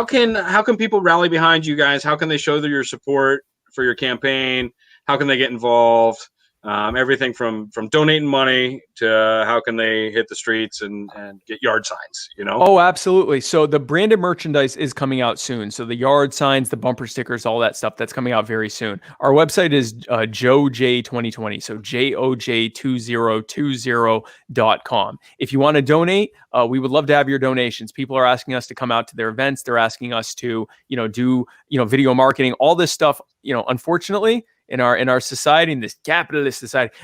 can people rally behind you guys? How can they show your support for your campaign? How can they get involved? Everything from donating money to how can they hit the streets and get yard signs, Oh, absolutely. So the branded merchandise is coming out soon. So the yard signs, the bumper stickers, all that stuff, that's coming out very soon. Our website is JOJ2020. So JOJ2020.com. If you want to donate, we would love to have your donations. People are asking us to come out to their events. They're asking us to, do, video marketing, all this stuff, unfortunately, in our society, in this capitalist society,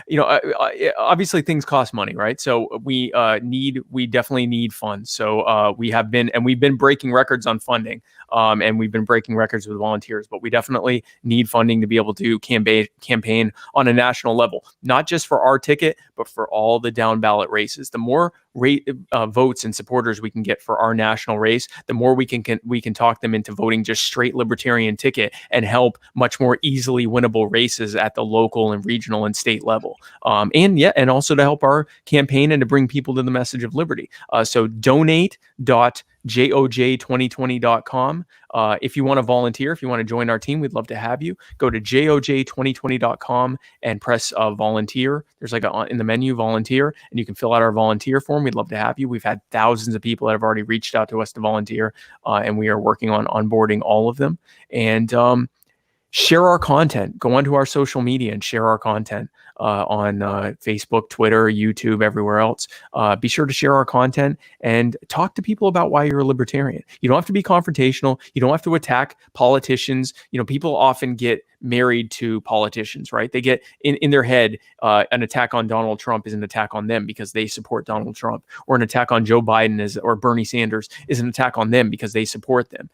obviously things cost money, right? So we definitely need funds. So we've been breaking records on funding, and we've been breaking records with volunteers, but we definitely need funding to be able to campaign on a national level, not just for our ticket, but for all the down ballot races. The more votes and supporters we can get for our national race, the more we can talk them into voting just straight Libertarian ticket and help much more easily winnable races at the local and regional and state level. And also to help our campaign and to bring people to the message of liberty. So donate.joj2020.com. If you want to volunteer, if you want to join our team, we'd love to have you. Go to joj2020.com and press volunteer. There's in the menu, volunteer, and you can fill out our volunteer form. We'd love to have you. We've had thousands of people that have already reached out to us to volunteer, and we are working on onboarding all of them. And share our content. Go onto our social media and share our content on Facebook, Twitter, YouTube, everywhere else. Be sure to share our content and talk to people about why you're a libertarian. You don't have to be confrontational. You don't have to attack politicians. People often get married to politicians, right? They get in their head an attack on Donald Trump is an attack on them because they support Donald Trump, or an attack on Joe Biden or Bernie Sanders is an attack on them because they support them.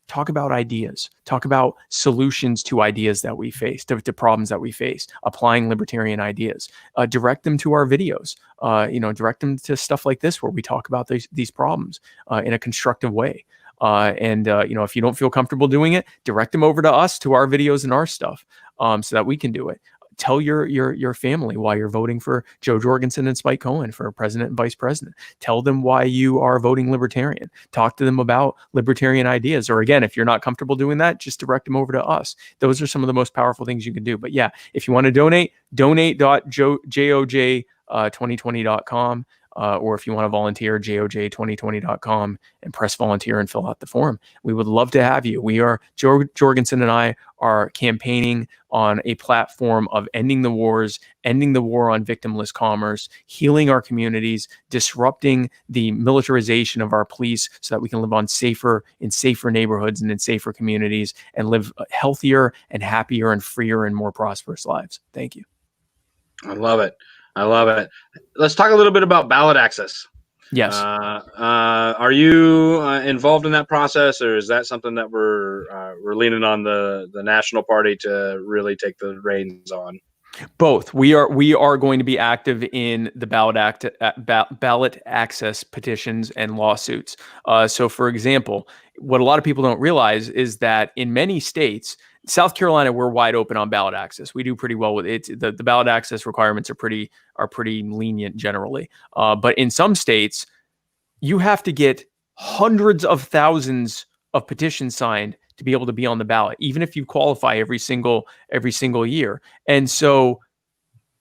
Talk about ideas. Talk about solutions to ideas that we face, to problems that we face, applying libertarian ideas. Direct them to our videos. Direct them to stuff like this where we talk about these problems in a constructive way. If you don't feel comfortable doing it, direct them over to us, to our videos and our stuff, so that we can do it. Tell your family why you're voting for Joe Jorgensen and Spike Cohen for president and vice president. Tell them why you are voting libertarian. Talk to them about libertarian ideas. Or again, if you're not comfortable doing that, just direct them over to us. Those are some of the most powerful things you can do. But yeah, if you want to donate.joj2020.com. Or if you want to volunteer, joj2020.com and press volunteer and fill out the form. We would love to have you. Jorgensen and I are campaigning on a platform of ending the wars, ending the war on victimless commerce, healing our communities, disrupting the militarization of our police so that we can live in safer neighborhoods and in safer communities and live healthier and happier and freer and more prosperous lives. Thank you. I love it. Let's talk a little bit about ballot access. Yes. Are you involved in that process, or is that something that we're leaning on the national party to really take the reins on? Both. We are going to be active in the ballot access petitions and lawsuits. So, for example, what a lot of people don't realize is that in many states, South Carolina, we're wide open on ballot access. We do pretty well with it. The ballot access requirements are pretty lenient generally. But in some states, you have to get hundreds of thousands of petitions signed to be able to be on the ballot, even if you qualify every single year. And so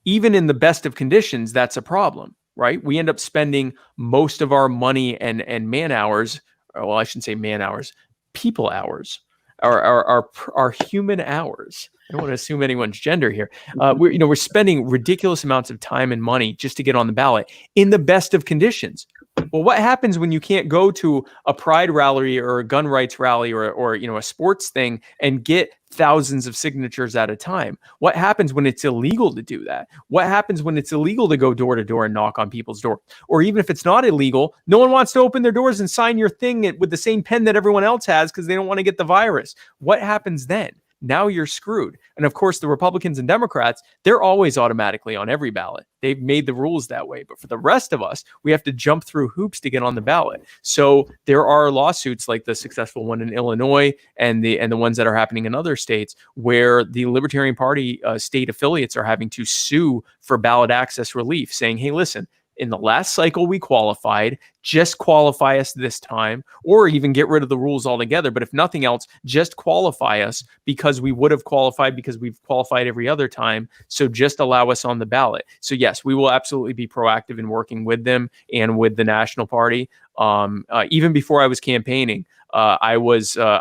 even in the best of conditions, that's a problem, right? We end up spending most of our money and man hours, well, I shouldn't say man hours, people hours, our human hours. I don't want to assume anyone's gender here. We're spending ridiculous amounts of time and money just to get on the ballot in the best of conditions. Well, what happens when you can't go to a pride rally or a gun rights rally or a sports thing and get thousands of signatures at a time? What happens when it's illegal to do that? What happens when it's illegal to go door to door and knock on people's doors? Or even if it's not illegal, no one wants to open their doors and sign your thing with the same pen that everyone else has because they don't want to get the virus. What happens then? now you're screwed. And of course, the Republicans and Democrats, they're always automatically on every ballot. They've made the rules that way. But for the rest of us, we have to jump through hoops to get on the ballot. So there are lawsuits like the successful one in Illinois and the ones that are happening in other states where the Libertarian Party state affiliates are having to sue for ballot access relief, saying, hey, listen, in the last cycle we qualified, just qualify us this time, or even get rid of the rules altogether. But if nothing else, just qualify us because we would have qualified because we've qualified every other time. So just allow us on the ballot. So yes, we will absolutely be proactive in working with them and with the National Party. Even before I was campaigning, I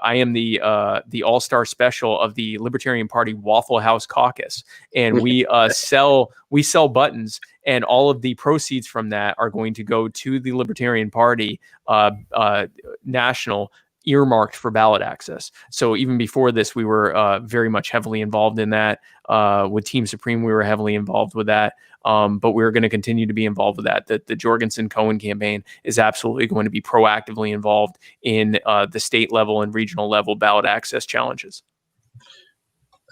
am the all-star special of the Libertarian Party Waffle House Caucus, and we sell buttons, and all of the proceeds from that are going to go to the Libertarian Party national, earmarked for ballot access. So even before this, we were very much heavily involved in that. With Team Supreme, we were heavily involved with that. But we're going to continue to be involved with that. The Jorgensen-Cohen campaign is absolutely going to be proactively involved in the state level and regional level ballot access challenges.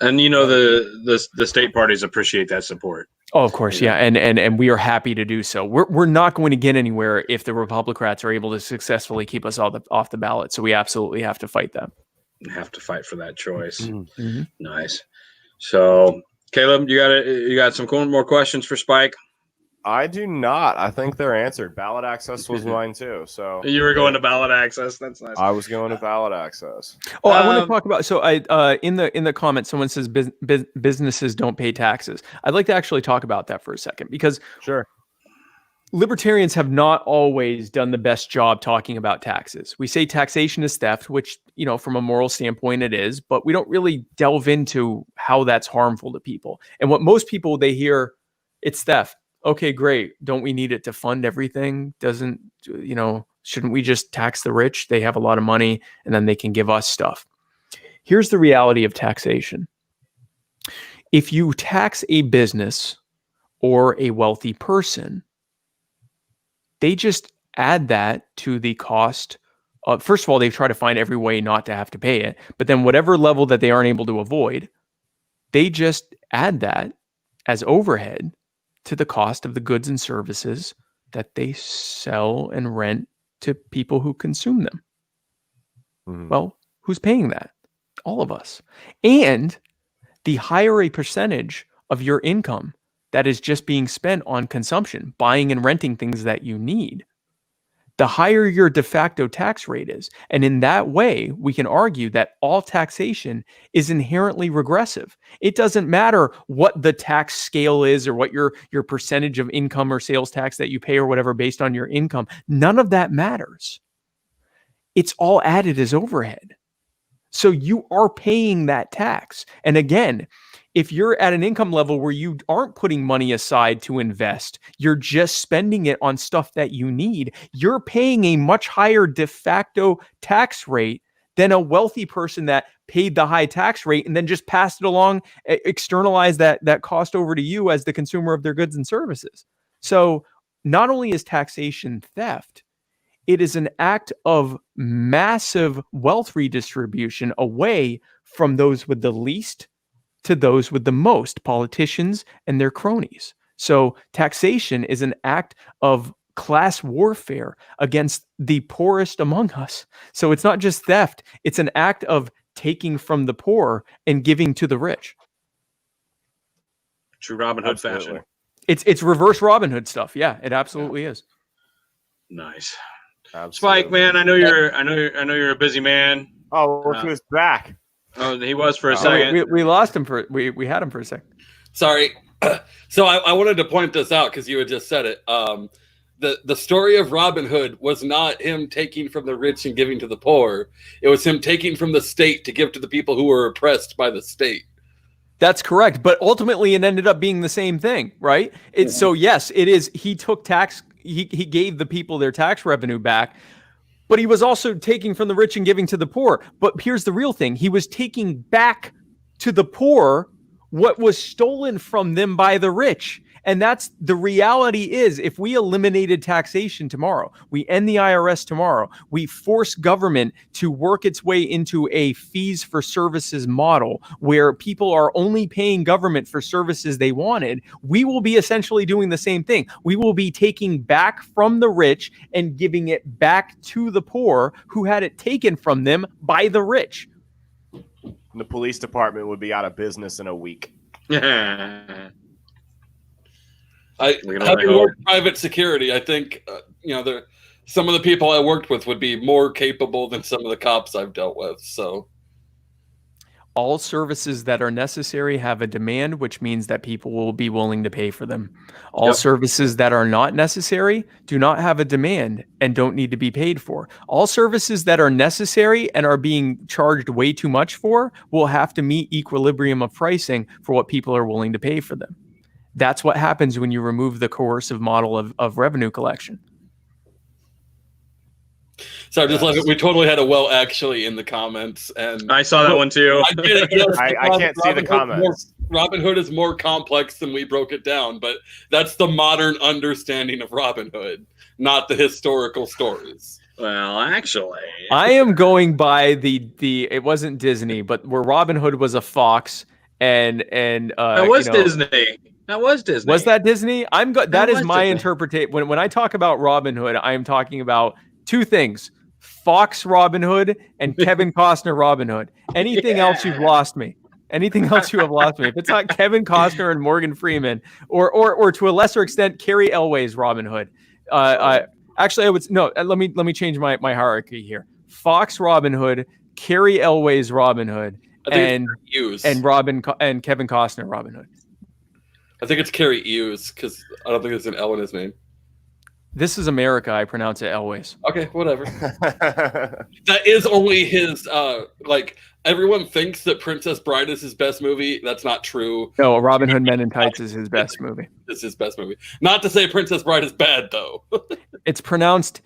And the state parties appreciate that support. Oh, of course, yeah, and we are happy to do so. We're not going to get anywhere if the Republicans are able to successfully keep us off the ballot. So we absolutely have to fight them. Have to fight for that choice. Mm-hmm. Nice. So, Caleb, you got some more questions for Spike? I do not. I think they're answered. Ballot access was mine too. So you were going to ballot access. That's nice. I was going to ballot access. Oh, I want to talk about. So I in the comments, someone says businesses don't pay taxes. I'd like to actually talk about that for a second because sure. Libertarians have not always done the best job talking about taxes. We say taxation is theft, which, from a moral standpoint it is, but we don't really delve into how that's harmful to people. And what most people, they hear, it's theft. Okay, great. Don't we need it to fund everything? Shouldn't we just tax the rich? They have a lot of money and then they can give us stuff. Here's the reality of taxation. If you tax a business or a wealthy person, they just add that to the cost. First of all, they try to find every way not to have to pay it. But then whatever level that they aren't able to avoid, they just add that as overhead to the cost of the goods and services that they sell and rent to people who consume them. Mm-hmm. Well, who's paying that? All of us. And the higher a percentage of your income that is just being spent on consumption, buying and renting things that you need, the higher your de facto tax rate is. And in that way, we can argue that all taxation is inherently regressive. It doesn't matter what the tax scale is or what your percentage of income or sales tax that you pay or whatever based on your income. None of that matters. It's all added as overhead. So you are paying that tax. And again, if you're at an income level where you aren't putting money aside to invest, you're just spending it on stuff that you need, you're paying a much higher de facto tax rate than a wealthy person that paid the high tax rate and then just passed it along, externalized that cost over to you as the consumer of their goods and services. So not only is taxation theft, it is an act of massive wealth redistribution away from those with the least to those with the most, politicians and their cronies. So taxation is an act of class warfare against the poorest among us. So it's not just theft, it's an act of taking from the poor and giving to the rich. True Robin Hood fashion. It's reverse Robin Hood stuff. Yeah, it absolutely is. Nice. Absolutely. Spike, man, I know you're a busy man. Oh, look who's back. Oh, he was for a second. We lost him we had him for a second. Sorry. So I wanted to point this out because you had just said it. The story of Robin Hood was not him taking from the rich and giving to the poor. It was him taking from the state to give to the people who were oppressed by the state. That's correct. But ultimately it ended up being the same thing, right? So yes, it is. He took tax. He gave the people their tax revenue back. But he was also taking from the rich and giving to the poor. But here's the real thing. He was taking back to the poor what was stolen from them by the rich. And that's the reality is if we eliminated taxation tomorrow, we end the IRS tomorrow, we force government to work its way into a fees for services model where people are only paying government for services they wanted, we will be essentially doing the same thing. We will be taking back from the rich and giving it back to the poor who had it taken from them by the rich. The police department would be out of business in a week. Yeah. Having more private security, I think some of the people I worked with would be more capable than some of the cops I've dealt with. So all services that are necessary have a demand, which means that people will be willing to pay for them. All services that are not necessary do not have a demand and don't need to be paid for. All services that are necessary and are being charged way too much for will have to meet equilibrium of pricing for what people are willing to pay for them. That's what happens when you remove the coercive model of revenue collection. So we totally had a well actually in the comments, and I saw that one too. I get it. Yes, I can't see the comments. Robin Hood is more complex than we broke it down, but that's the modern understanding of Robin Hood, not the historical stories. Well, actually, I am going by the it wasn't Disney, but where Robin Hood was a fox and that was Disney. That was Disney. Was that Disney? That is my interpretation. When I talk about Robin Hood, I am talking about two things: Fox Robin Hood and Kevin Costner Robin Hood. Anything else, you've lost me. Anything else, you have lost me. If it's not Kevin Costner and Morgan Freeman, or to a lesser extent, Carrie Elway's Robin Hood. Actually, I would no. Let me change my hierarchy here. Fox Robin Hood, Carrie Elway's Robin Hood, and Kevin Costner Robin Hood. I think it's Carrie Hughes because I don't think there's an L in his name. This is America. I pronounce it Elways. Okay, whatever. That is only his. Everyone thinks that Princess Bride is his best movie. That's not true. No, Robin Hood Men in Tights is his best movie. It's his best movie. Not to say Princess Bride is bad though. It's pronounced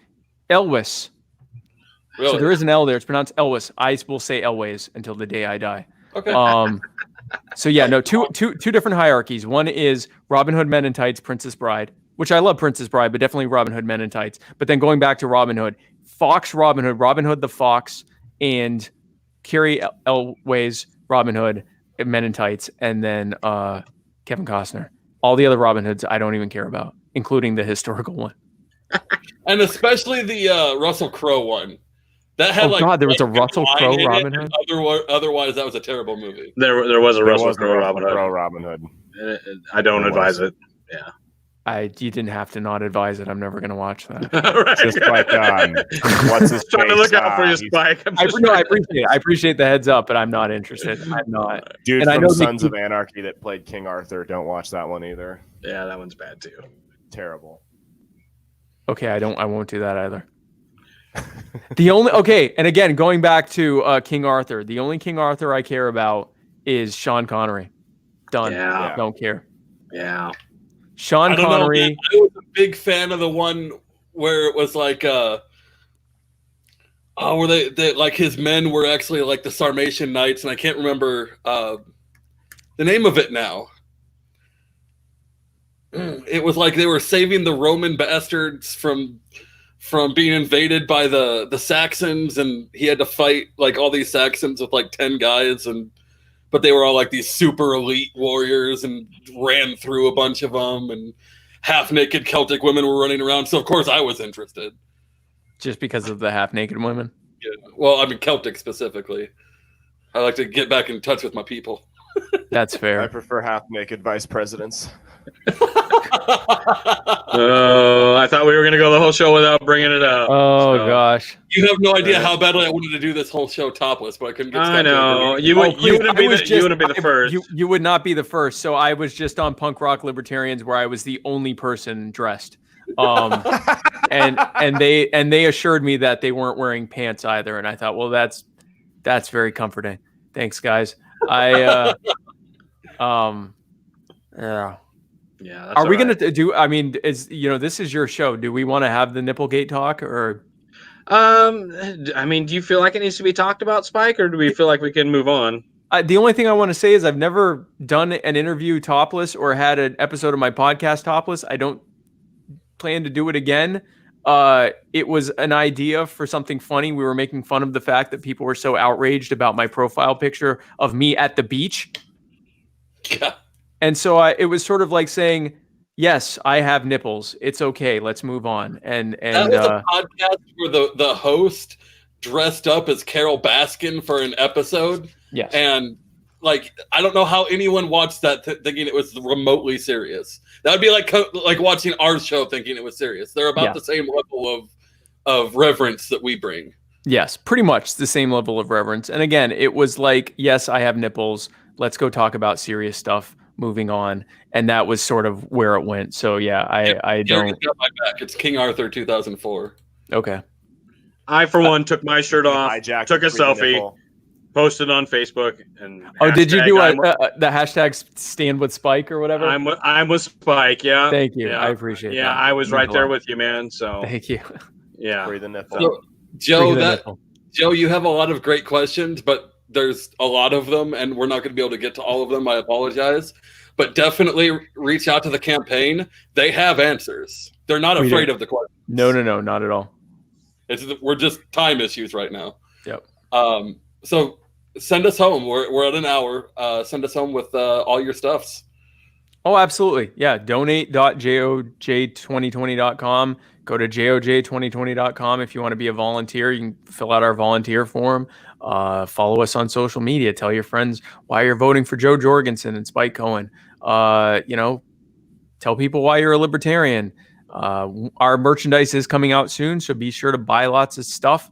Elwes. Really? So there is an L there. It's pronounced Elwes. I will say Elways until the day I die. Okay. So yeah, no, two different hierarchies. One is Robin Hood Men in Tights, Princess Bride, which I love Princess Bride, but definitely Robin Hood Men in Tights. But then going back to Robin Hood, Fox Robin Hood the Fox, and Carrie Elway's Robin Hood, Men in Tights, and then Kevin Costner. All the other Robin Hoods I don't even care about, including the historical one. And especially the Russell Crowe one. That had there was a Russell Crowe Robin Hood. Otherwise, that was a terrible movie. There was a Russell Crowe Robin Hood. I don't advise it. Yeah. You didn't have to not advise it. I'm never going to watch that. Right. Just like what's his trying to look out for you, Spike. I appreciate it. I appreciate the heads up, but I'm not interested. I'm not. Dude from Sons of Anarchy that played King Arthur. Don't watch that one either. Yeah, that one's bad too. Terrible. Okay, I won't do that either. And again, going back to King Arthur, the only King Arthur I care about is Sean Connery. Done. Yeah. Don't care. Yeah. Sean Connery. I was a big fan of the one where it was like where they like his men were actually like the Sarmatian Knights, and I can't remember the name of it now. It was like they were saving the Roman bastards from being invaded by the Saxons, and he had to fight like all these Saxons with like 10 guys, but they were all like these super elite warriors and ran through a bunch of them, and half-naked Celtic women were running around. So of course I was interested. Just because of the half-naked women? Yeah. Well, I mean Celtic specifically. I like to get back in touch with my people. That's fair. I prefer half-naked vice presidents. I thought we were going to go the whole show without bringing it up. Gosh. You have no idea how badly I wanted to do this whole show topless, but I couldn't get I know. You wouldn't be the first. You would not be the first. So I was just on Punk Rock Libertarians where I was the only person dressed. And they assured me that they weren't wearing pants either. And I thought, well, that's very comforting. Thanks, guys. Yeah. Yeah. Are we going to do? I mean, this is your show. Do we want to have the Nipplegate talk or? I mean, do you feel like it needs to be talked about, Spike, or do we feel like we can move on? The only thing I want to say is I've never done an interview topless or had an episode of my podcast topless. I don't plan to do it again. It was an idea for something funny. We were making fun of the fact that people were so outraged about my profile picture of me at the beach. Yeah. And so it was sort of like saying, yes, I have nipples. It's okay. Let's move on. And that was a podcast where the host dressed up as Carol Baskin for an episode. Yes. And like, I don't know how anyone watched that thinking it was remotely serious. That would be like watching our show thinking it was serious. They're about the same level of reverence that we bring. Yes, pretty much the same level of reverence. And again, it was like, yes, I have nipples. Let's go talk about serious stuff. Moving on. And that was sort of where it went. So yeah, I don't. Got my back. It's King Arthur 2004. Okay. I, for one, took my shirt off, took a selfie, nipple. posted on Facebook, and did you do the hashtag stand with Spike or whatever? I'm with Spike. Yeah. Thank you. Yeah. I appreciate that. Yeah, I was right there with you, man. So thank you. Yeah. Free the nipple. So, Joe, you have a lot of great questions, but there's a lot of them, and we're not going to be able to get to all of them. I apologize. But definitely reach out to the campaign. They have answers. They're not afraid of the questions. No, not at all. We're just time issues right now. Yep. So send us home. We're at an hour. Send us home with all your stuffs. Oh, absolutely. Yeah. Donate.joj2020.com. Go to joj2020.com if you want to be a volunteer. You can fill out our volunteer form. Follow us on social media. Tell your friends why you're voting for Joe Jorgensen and Spike Cohen. Tell people why you're a libertarian. Our merchandise is coming out soon, so be sure to buy lots of stuff,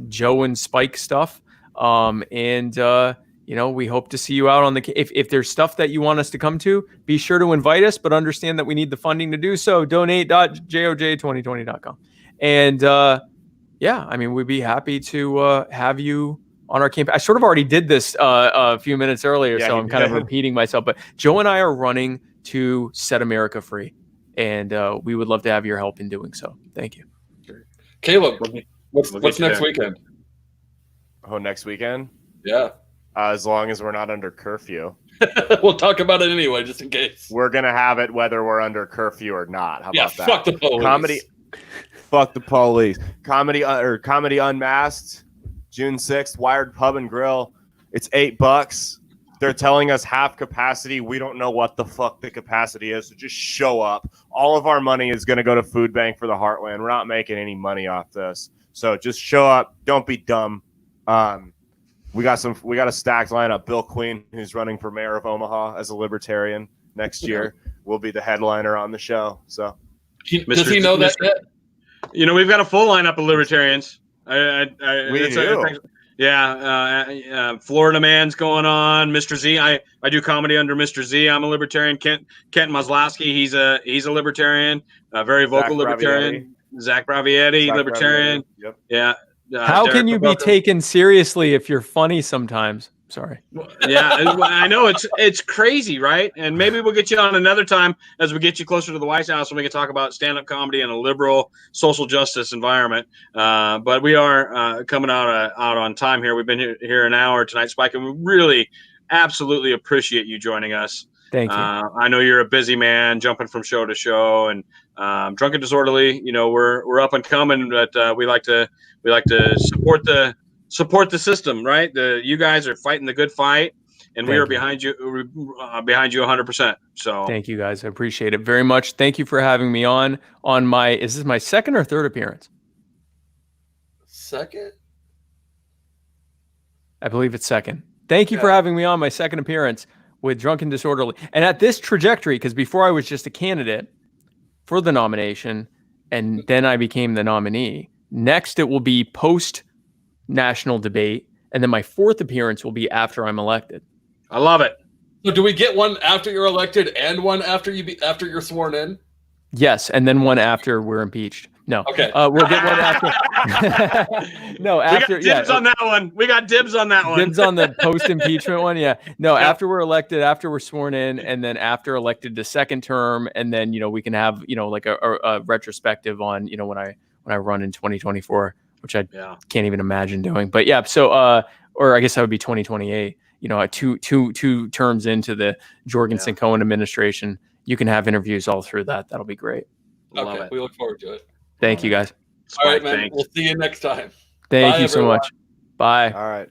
Joe and Spike stuff. We hope to see you out on if there's stuff that you want us to come to, be sure to invite us, but understand that we need the funding to do so. Donate.joj2020.com. And we'd be happy to have you on our campaign. I sort of already did this a few minutes earlier, so I'm kind of repeating myself. But Joe and I are running to set America free, and we would love to have your help in doing so. Thank you. Caleb, what's next weekend? Oh, next weekend? Yeah. As long as we're not under curfew. We'll talk about it anyway, just in case. We're going to have it whether we're under curfew or not. How about that? Fuck the police. Fuck the police. Comedy Unmasked, June 6th, Wired Pub and Grill. It's $8. They're telling us half capacity. We don't know what the fuck the capacity is, so just show up. All of our money is going to go to Food Bank for the Heartland. We're not making any money off this. So just show up. Don't be dumb. We got a stacked lineup. Bill Queen, who's running for mayor of Omaha as a libertarian next year, will be the headliner on the show. So does he know that yet? We've got a full lineup of libertarians. We do. Florida Man's going on. Mr. Z. I do comedy under Mr. Z. I'm a libertarian. Kent Maslowski. He's a libertarian. A very vocal libertarian. Zach Bravietti, libertarian. Yep. Yeah. How can you be taken seriously if you're funny sometimes? Sorry. Yeah, I know it's crazy, right? And maybe we'll get you on another time as we get you closer to the White House, and we can talk about stand-up comedy in a liberal social justice environment. But we are coming out on time here. We've been here an hour tonight, Spike, and we really absolutely appreciate you joining us. Thank you. I know you're a busy man, jumping from show to show, and Drunk and Disorderly. We're up and coming, but we like to support the system, right? You guys are fighting the good fight, and we are behind you 100%. So thank you guys. I appreciate it very much. Thank you for having me on is this my second or third appearance? Second? I believe it's second. Thank you for having me on my second appearance with Drunk and Disorderly. And at this trajectory, because before I was just a candidate for the nomination, and then I became the nominee. Next, it will be post-national debate, and then my fourth appearance will be after I'm elected. I love it. So do we get one after you're elected and one after you're sworn in? Yes, and then one after we're impeached. No. Okay. We'll get one after. No, after. We got dibs on that one. We got dibs on that one. Dibs on the post-impeachment one. Yeah. No, after we're elected, after we're sworn in, and then after elected to second term, and then we can have like a retrospective on when I run in 2024, which I can't even imagine doing. But yeah, so or I guess that would be 2028. two terms into the Jorgensen Cohen administration, you can have interviews all through that. That'll be great. Love Okay, it. we look forward to it. Thank you guys. All right, Spike, man. thanks. We'll see you next time. Thank Bye, you so everyone. much. Bye. All right.